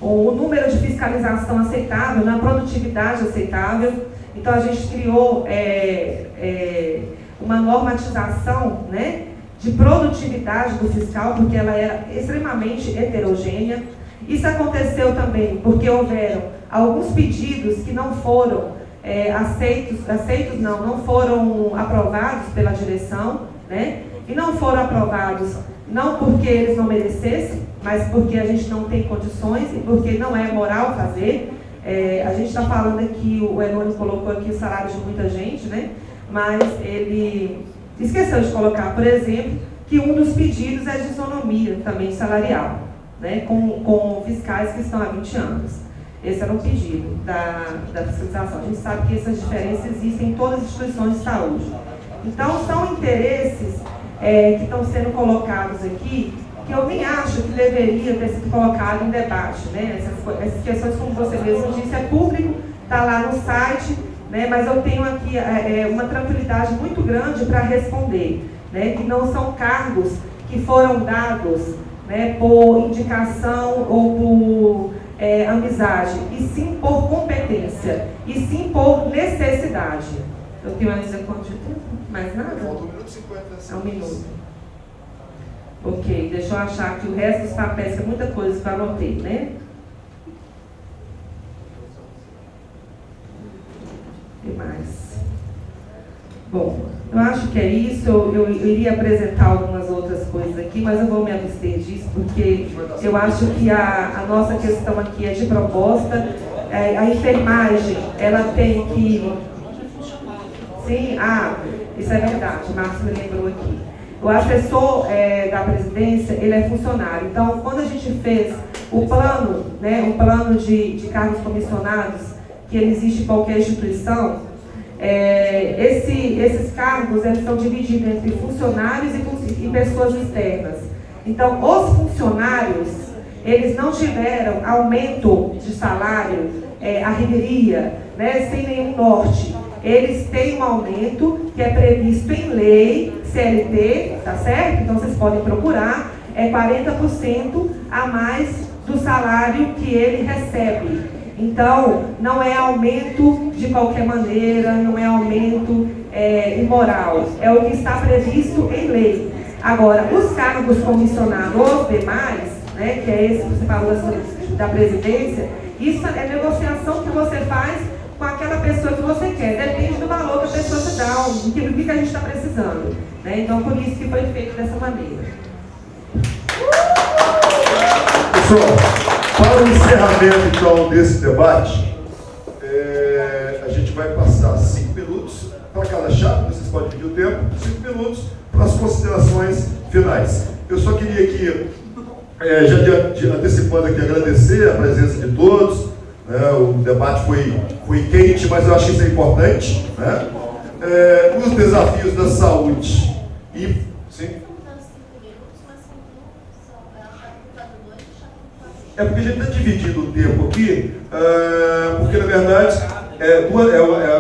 o número de fiscalização aceitável, na produtividade aceitável. Então, a gente criou uma normatização, né, de produtividade do fiscal, porque ela era extremamente heterogênea. Isso aconteceu também porque houveram alguns pedidos que não foram não foram aprovados pela direção, né, e não foram aprovados não porque eles não merecessem, mas porque a gente não tem condições e porque não é moral fazer. A gente está falando aqui, o Enônimo colocou aqui o salário de muita gente, né? Mas ele esqueceu de colocar, por exemplo, que um dos pedidos é de isonomia também salarial, né? Com fiscais que estão há 20 anos. Esse era um pedido da fiscalização. A gente sabe que essas diferenças existem em todas as instituições de saúde. Então, são interesses que estão sendo colocados aqui, que eu nem acho que deveria ter sido colocado em debate, né? Essas questões, como você mesmo disse, é público, está lá no site, né? Mas eu tenho aqui uma tranquilidade muito grande para responder, né? Que não são cargos que foram dados, né, por indicação ou por amizade, e sim por competência, e sim por necessidade. Eu tenho ainda quanto de tempo? Mais nada? Falta 1 minuto e 50 segundos. 1 minuto. Ok, deixa eu achar aqui o resto dos papéis, que é muita coisa que eu anotei, né? O que mais? Bom, eu acho que é isso. Eu iria apresentar algumas outras coisas aqui, mas eu vou me abster disso, porque eu acho que a nossa questão aqui é de proposta. A enfermagem, ela tem que... Sim, isso é verdade, o Marcos me lembrou aqui. O assessor da presidência, ele é funcionário. Então, quando a gente fez o plano, né, o plano de cargos comissionados, que ele existe em qualquer instituição, esses cargos eles são divididos entre funcionários e pessoas externas. Então, os funcionários, eles não tiveram aumento de salário, a reveria, né, sem nenhum norte. Eles têm um aumento que é previsto em lei, CLT, tá certo? Então vocês podem procurar, 40% a mais do salário que ele recebe. Então, não é aumento de qualquer maneira, não é aumento imoral, é o que está previsto em lei. Agora, os cargos comissionados, os demais, né, que é esse que você falou da presidência, isso é negociação que você faz com aquela pessoa que você quer, depende do valor que a pessoa te dá, do que a gente está precisando, né? Então, por isso que foi feito dessa maneira. Pessoal, para o encerramento, então, desse debate, a gente vai passar 5 minutos para cada chapa. dividir o tempo, 5 minutos para as considerações finais. Eu só queria aqui, já antecipando aqui, agradecer a presença de todos, né? O debate foi quente, mas eu acho que isso é importante, né? Os desafios da saúde e... Sim? É porque a gente está dividindo o tempo aqui, porque na verdade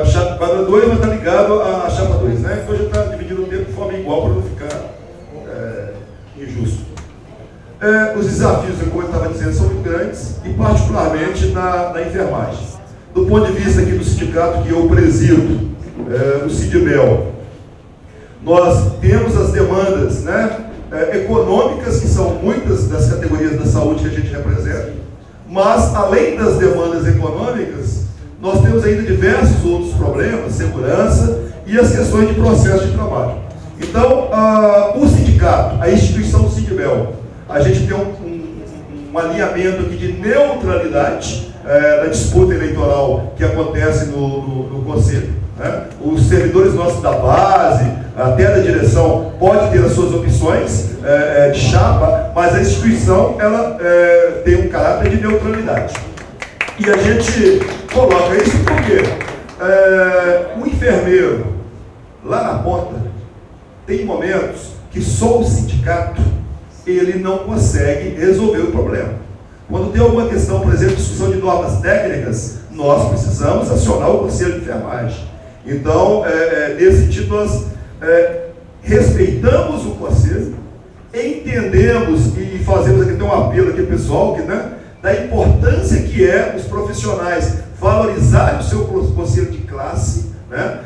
a chapa 2 vai estar ligado à chapa 2, né? Então a gente está dividindo o tempo de forma igual para não ficar injusto. Os desafios, como eu estava dizendo, são muito grandes, e particularmente na enfermagem. Do ponto de vista aqui do sindicato que eu presido, o Sidmel, nós temos as demandas, né, econômicas, que são muitas das categorias da saúde que a gente representa, mas além das demandas econômicas, nós temos ainda diversos outros problemas, segurança e as questões de processo de trabalho. Então, o sindicato, a instituição do Sidmel, a gente tem um alinhamento aqui de neutralidade na disputa eleitoral que acontece no Conselho, né? Os servidores nossos da base, até da direção, pode ter as suas opções de chapa, mas a instituição ela tem um caráter de neutralidade. E a gente coloca isso porque o enfermeiro, lá na ponta, tem momentos que só o sindicato ele não consegue resolver o problema. Quando tem alguma questão, por exemplo, discussão de normas técnicas, nós precisamos acionar o Conselho de Enfermagem. Então, nesse sentido, nós respeitamos o Conselho, entendemos e fazemos aqui, tem um apelo aqui pessoal, que, né, da importância que é os profissionais valorizarem o seu conselho de classe, né?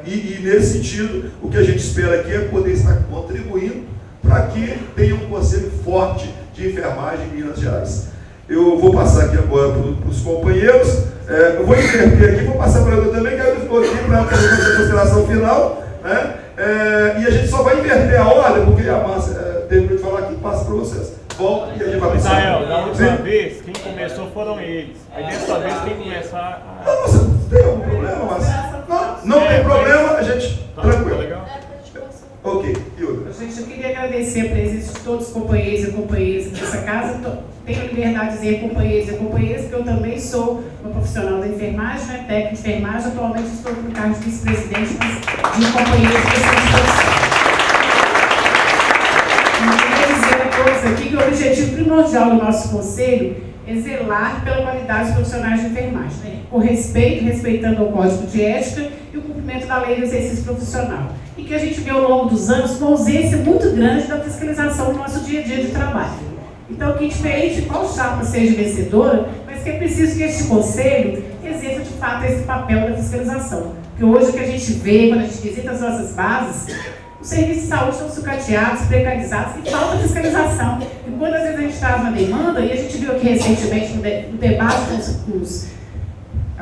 E nesse sentido, o que a gente espera aqui é poder estar contribuindo para que tenha um conselho forte de enfermagem em Minas Gerais. Eu vou passar aqui agora para os companheiros, eu vou inverter aqui, vou passar para eu também, que eu estou aqui para fazer a consideração final, né? E a gente só vai inverter a ordem, porque a Márcia terminou de falar aqui, passa para vocês. Volta e a gente vai passar. Israel, da última vez, quem começou foram eles. Aí dessa vez, quem começar... Não, você tem algum problema, Márcia? Não tem problema, a gente... Tranquilo. Legal. Ok, e outra? Gente, eu queria agradecer a presença de todos os companheiros e companheiras dessa casa. Tenho a liberdade de dizer companheiros e companheiras, porque eu também sou uma profissional da enfermagem, né, técnica de enfermagem. Atualmente estou no cargo de vice-presidente de companheiros que são de e queria dizer a todos aqui que o objetivo primordial do nosso conselho é zelar pela qualidade dos profissionais de enfermagem, né? O respeito, respeitando o código de ética e o cumprimento da lei do exercício profissional. E que a gente vê ao longo dos anos uma ausência muito grande da fiscalização no nosso dia a dia de trabalho. Então, que diferente de qual chapa seja vencedora, mas que é preciso que este conselho exerça de fato esse papel da fiscalização. Porque hoje o que a gente vê, quando a gente visita as nossas bases, os serviços de saúde estão sucateados, precarizados e falta fiscalização. E quantas vezes a gente traz uma demanda, e a gente viu aqui recentemente no debate com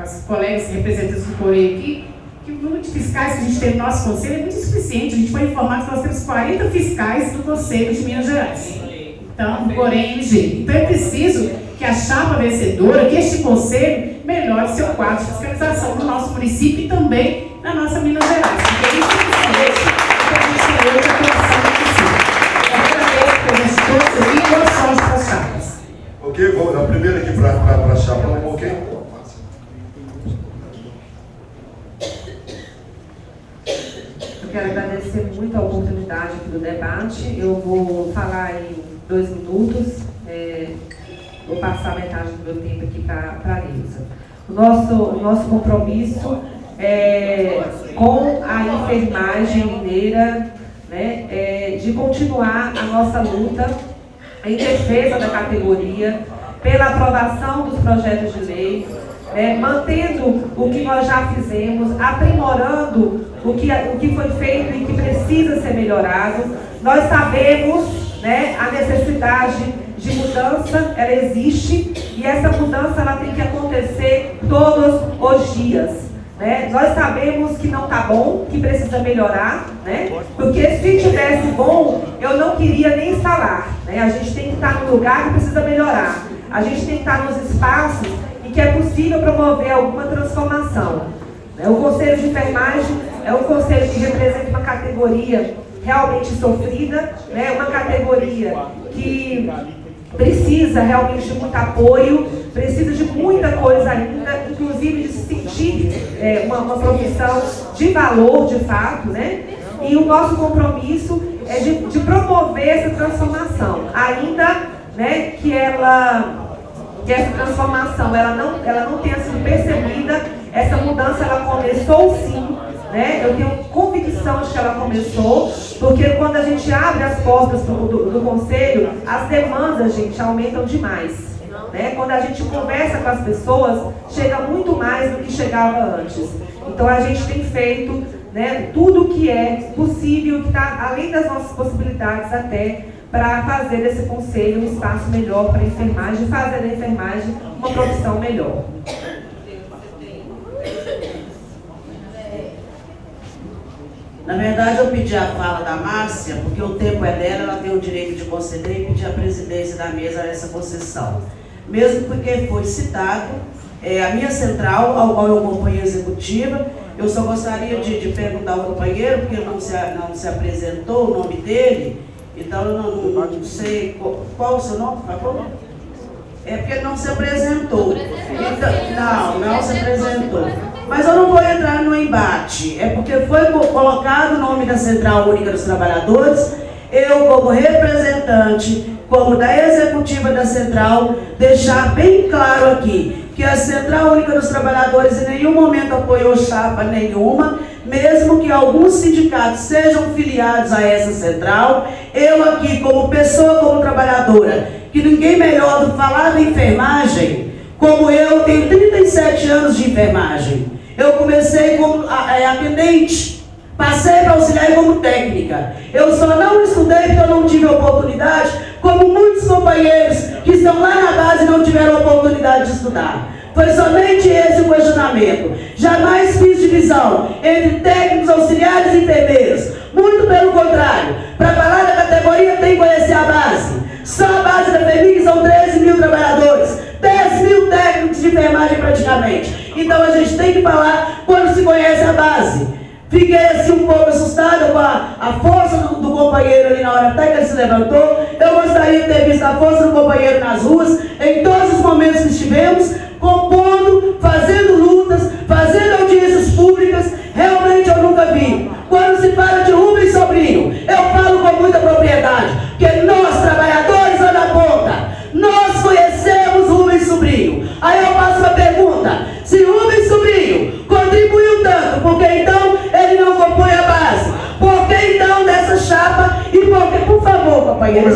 as colegas representantes do Correio aqui, que o número de fiscais que a gente tem no nosso conselho é muito insuficiente. A gente foi informado que nós temos 40 fiscais no Conselho de Minas Gerais. Então, no Corém-MG. Então é preciso que a chapa vencedora, que este conselho melhore seu quadro de fiscalização no nosso município e também na nossa Minas Gerais. Porque isso é insuficiente que a gente tem hoje a atuação do município. Eu agradeço a presença de todos aqui e boa sorte para as chapas. Ok, vamos dar primeiro aqui para a chapa, ok? Eu quero agradecer muito a oportunidade aqui do debate. Eu vou falar em 2 minutos, vou passar metade do meu tempo aqui para a Nilza. O nosso compromisso com a enfermagem mineira, né, de continuar a nossa luta em defesa da categoria, pela aprovação dos projetos de lei, mantendo o que nós já fizemos, aprimorando o que foi feito e que precisa ser melhorado. Nós sabemos, né, a necessidade de mudança, ela existe, e essa mudança ela tem que acontecer todos os dias, né? Nós sabemos que não está bom, que precisa melhorar, né? Porque se tivesse bom, eu não queria nem instalar, né? A gente tem que estar no lugar que precisa melhorar, a gente tem que estar nos espaços em que é possível promover alguma transformação. O Conselho de Enfermagem é um conselho que representa uma categoria realmente sofrida, né? Uma categoria que precisa realmente de muito apoio, precisa de muita coisa ainda, inclusive de se sentir uma profissão de valor, de fato, né? E o nosso compromisso é de promover essa transformação, ainda, né, que essa transformação ela não tenha sido percebida. Essa mudança ela começou sim, né? Eu tenho convicção de que ela começou, porque quando a gente abre as portas do conselho, as demandas, gente, aumentam demais, né? Quando a gente conversa com as pessoas, chega muito mais do que chegava antes. Então a gente tem feito, né, tudo o que é possível, que está além das nossas possibilidades até, para fazer desse conselho um espaço melhor para a enfermagem, fazer da enfermagem uma profissão melhor. Na verdade, eu pedi a fala da Márcia, porque o tempo é dela, ela tem o direito de conceder, e pedir a presidência da mesa essa concessão. Mesmo porque foi citado a minha central, ao qual eu acompanhei a executiva. Eu só gostaria de perguntar ao companheiro, porque não se apresentou o nome dele, então eu não sei qual o seu nome, por favor? É porque ele não se apresentou. Então, não se apresentou. Mas eu não vou entrar no embate. É porque foi colocado o nome da Central Única dos Trabalhadores. Eu, como representante, como da executiva da Central, deixar bem claro aqui que a Central Única dos Trabalhadores em nenhum momento apoiou chapa nenhuma, mesmo que alguns sindicatos sejam filiados a essa central. Eu aqui, como pessoa, como trabalhadora, que ninguém melhor do que falar da enfermagem, como eu tenho 37 anos de enfermagem. Eu comecei como atendente, passei para auxiliar como técnica. Eu só não estudei porque eu não tive oportunidade, como muitos companheiros que estão lá na base não tiveram oportunidade de estudar. Foi somente esse o questionamento. Jamais fiz divisão entre técnicos, auxiliares e enfermeiros. Muito pelo contrário. Para falar da categoria tem que conhecer a base. Só a base da FEMIG são 13 mil trabalhadores, 10 mil técnicos de enfermagem praticamente. Então a gente tem que falar quando se conhece a base. Fiquei assim um pouco assustada com a força do companheiro ali na hora até que ele se levantou. Eu gostaria de ter visto a força do companheiro nas ruas, em todos os momentos que estivemos, compondo, fazendo lutas, fazendo audiências públicas. Realmente eu nunca vi. Quando se fala de Rubens Sobrinho, eu falo com muita propriedade, porque nós, trabalhadores lá na ponta, nós conhecemos Rubens Sobrinho. Aí eu faço uma pergunta: se Rubens Sobrinho contribuiu tanto, por que então ele não compõe a base? Por que então dessa chapa? E por que, por favor, companheiro,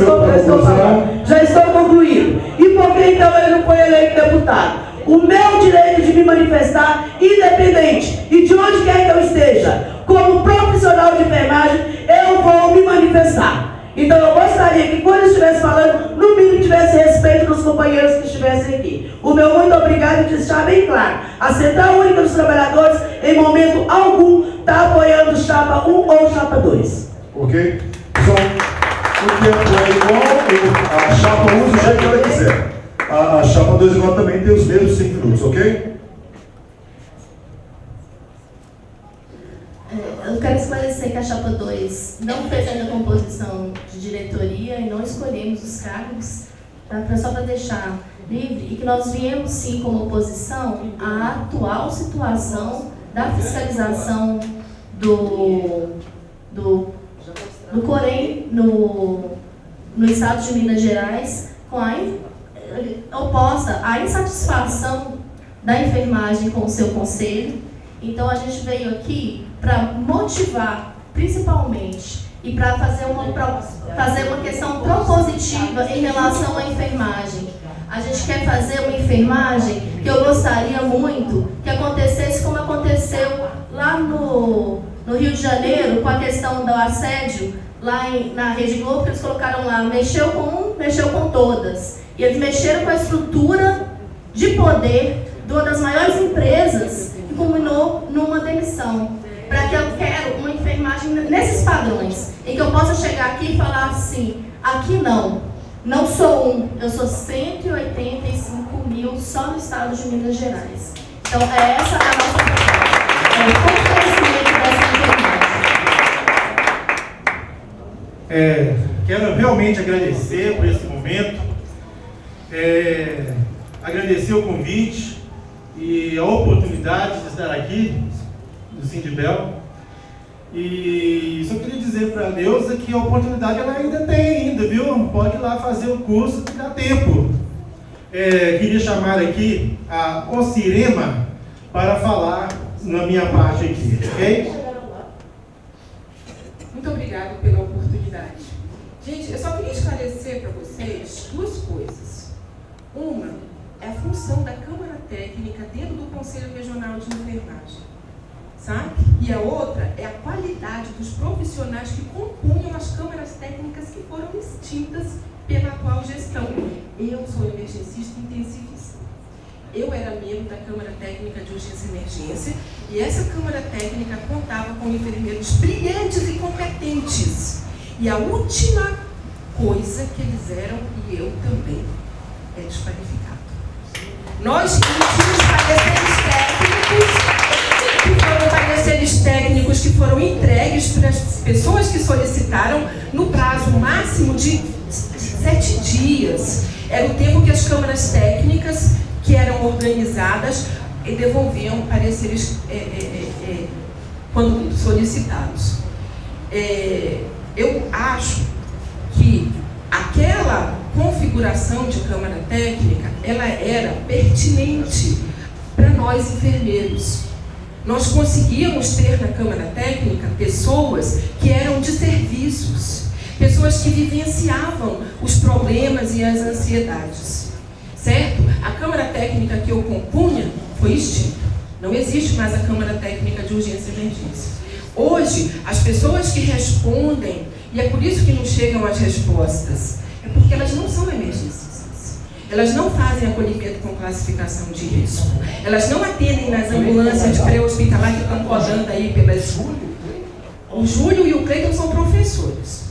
já estou concluindo. E por que então ele não foi eleito deputado? O meu direito de me manifestar, independente e de onde quer que eu esteja, como profissional de enfermagem, eu vou me manifestar. Então eu gostaria que quando eu estivesse falando, no mínimo tivesse respeito dos companheiros que estivessem aqui. O meu muito obrigado e deixar bem claro: a Central Única dos Trabalhadores, em momento algum, está apoiando chapa 1 ou chapa 2. Ok? Pessoal, o tempo é igual, a chapa 1 do jeito que ela quiser. A chapa 2 agora também tem os mesmos 5 minutos, ok? Eu quero esclarecer que a chapa 2 não fez ainda composição de diretoria e não escolhemos os cargos, tá? Só para deixar livre, e que nós viemos sim como oposição à atual situação da fiscalização do Corém no estado de Minas Gerais, com oposta à insatisfação da enfermagem com o seu conselho. Então a gente veio aqui para motivar, principalmente, e para fazer uma questão propositiva em relação à enfermagem. A gente quer fazer uma enfermagem que eu gostaria muito que acontecesse como aconteceu lá no Rio de Janeiro, com a questão do assédio, lá na Rede Globo, que eles colocaram lá, mexeu com um, mexeu com todas. E eles mexeram com a estrutura de poder de uma das maiores empresas que culminou numa demissão. Para que eu quero uma enfermagem nesses padrões, em que eu possa chegar aqui e falar assim: aqui não sou um, eu sou 185 mil só no estado de Minas Gerais. Então, essa é a nossa proposta. É o fortalecimento dessa Quero realmente agradecer por esse momento, agradecer o convite e a oportunidade de estar aqui do Sindibel. E só queria dizer para a Neuza que a oportunidade ela ainda tem, viu? Pode ir lá fazer o curso que dá tempo. Queria chamar aqui a Ocirema para falar na minha parte aqui, ok? Muito obrigada pela oportunidade. Gente, eu só queria esclarecer para vocês duas coisas. Uma é a função da Câmara Técnica dentro do Conselho Regional de Enfermagem, sabe? E a outra é a qualidade dos profissionais que compunham as câmaras técnicas que foram extintas pela atual gestão. Eu sou emergencista intensivista. Eu era membro da Câmara Técnica de Urgência e Emergência e essa Câmara Técnica contava com enfermeiros brilhantes e competentes. E a última coisa que eles eram, e eu também, é desqualificado. Nós emitimos pareceres técnicos que foram entregues para as pessoas que solicitaram no prazo máximo de 7 dias. Era o tempo que as câmaras técnicas que eram organizadas e devolviam pareceres quando solicitados. Eu acho que aquela configuração de Câmara Técnica, ela era pertinente para nós enfermeiros. Nós conseguíamos ter na Câmara Técnica pessoas que eram de serviços, pessoas que vivenciavam os problemas e as ansiedades, certo? A Câmara Técnica que eu compunha foi extinta. Não existe mais a Câmara Técnica de Urgência e Emergência. Hoje, as pessoas que respondem, e é por isso que não chegam as respostas, é porque elas não são emergencistas. Elas não fazem acolhimento com classificação de risco. Elas não atendem nas ambulâncias de pré-hospitalar que estão rodando aí pelas... O Júlio e o Cleiton são professores.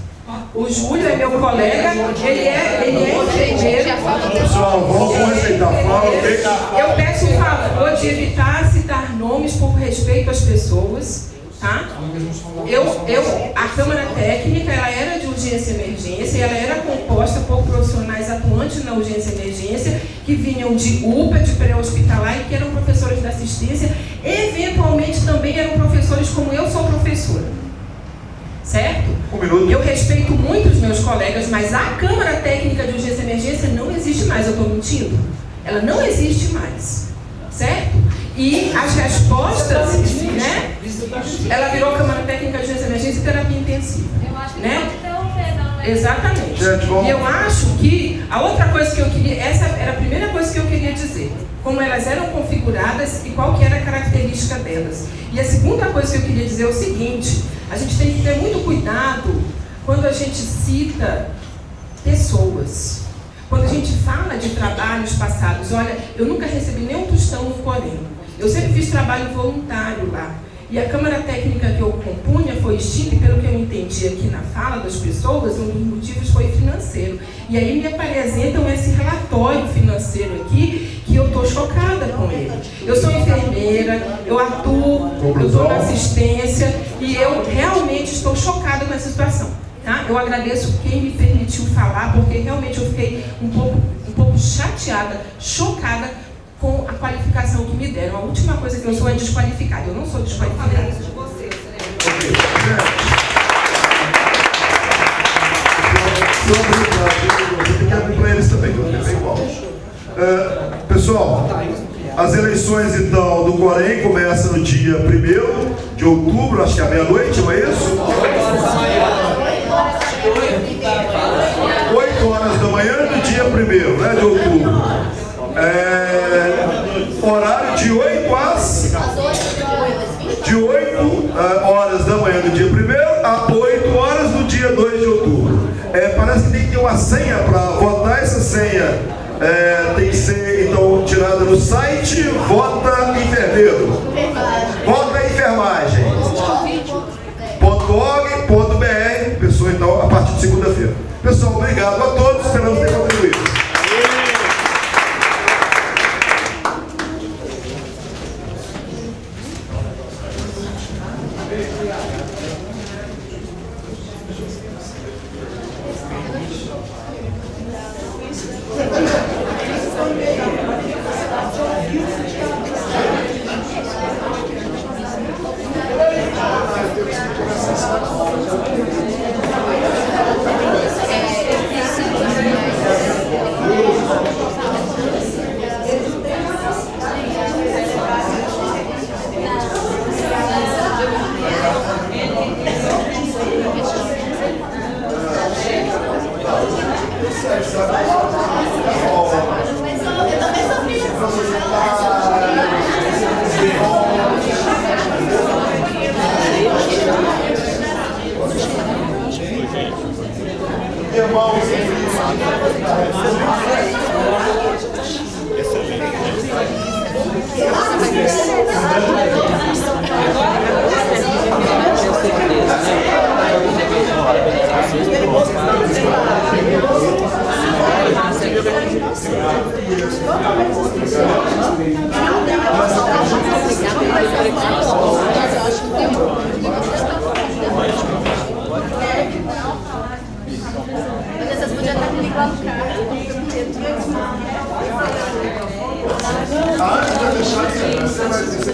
O Júlio é meu colega, ele é enfermeiro. Pessoal, vamos respeitar a fala. Eu peço o favor de evitar citar nomes por respeito às pessoas, tá? A Câmara Técnica, ela era de urgência e emergência, e ela era composta por profissionais atuantes na urgência e emergência, que vinham de UPA, de pré-hospitalar, e que eram professores da assistência, eventualmente também eram professores como eu sou professora. Certo? Eu respeito muito os meus colegas, mas a Câmara Técnica de Urgência e Emergência não existe mais, eu estou mentindo? Ela não existe mais, certo? E as respostas, né? Ela virou Câmara Técnica de Urgência e Emergência e Terapia Intensiva, né? Exatamente. E eu acho que a outra coisa que eu queria, essa era a primeira coisa que eu queria dizer, como elas eram configuradas e qual que era a característica delas. E a segunda coisa que eu queria dizer é o seguinte: a gente tem que ter muito cuidado quando a gente cita pessoas. Quando a gente fala de trabalhos passados, olha, eu nunca recebi nem um tostão no Corém. Eu sempre fiz trabalho voluntário lá. E a Câmara Técnica que eu compunha foi extinta, e pelo que eu entendi aqui na fala das pessoas, um dos motivos foi financeiro. E aí me apresentam esse relatório financeiro aqui, que eu estou chocada com ele. Eu sou enfermeira, eu atuo, eu estou na assistência, e eu realmente estou chocada com essa situação. Tá? Eu agradeço quem me permitiu falar, porque realmente eu fiquei um pouco chateada, chocada com a qualificação que me deram. A última coisa que eu sou é desqualificada. Eu não sou desqualificada. De você, Você tem que acompanhar eles também, que eu tenho bem igual. Pessoal, as eleições então do Corém começam no dia 1º de outubro, acho que é meia-noite, não é isso? 8 horas da manhã do dia 1º, né, de outubro. Horário de 8 horas da manhã do dia 1º a 8 horas do dia 2 de outubro. Parece que tem que ter uma senha para votar. Essa senha tem que ser então tirada no site Vota Enfermeiro, Vota Enfermagem .org.br. Pessoal, então, a partir de segunda-feira. Pessoal, obrigado a todos, esperamos ter contribuído. Vocês podiam estar me ligando o cara. Ah, você vai deixar aí, você vai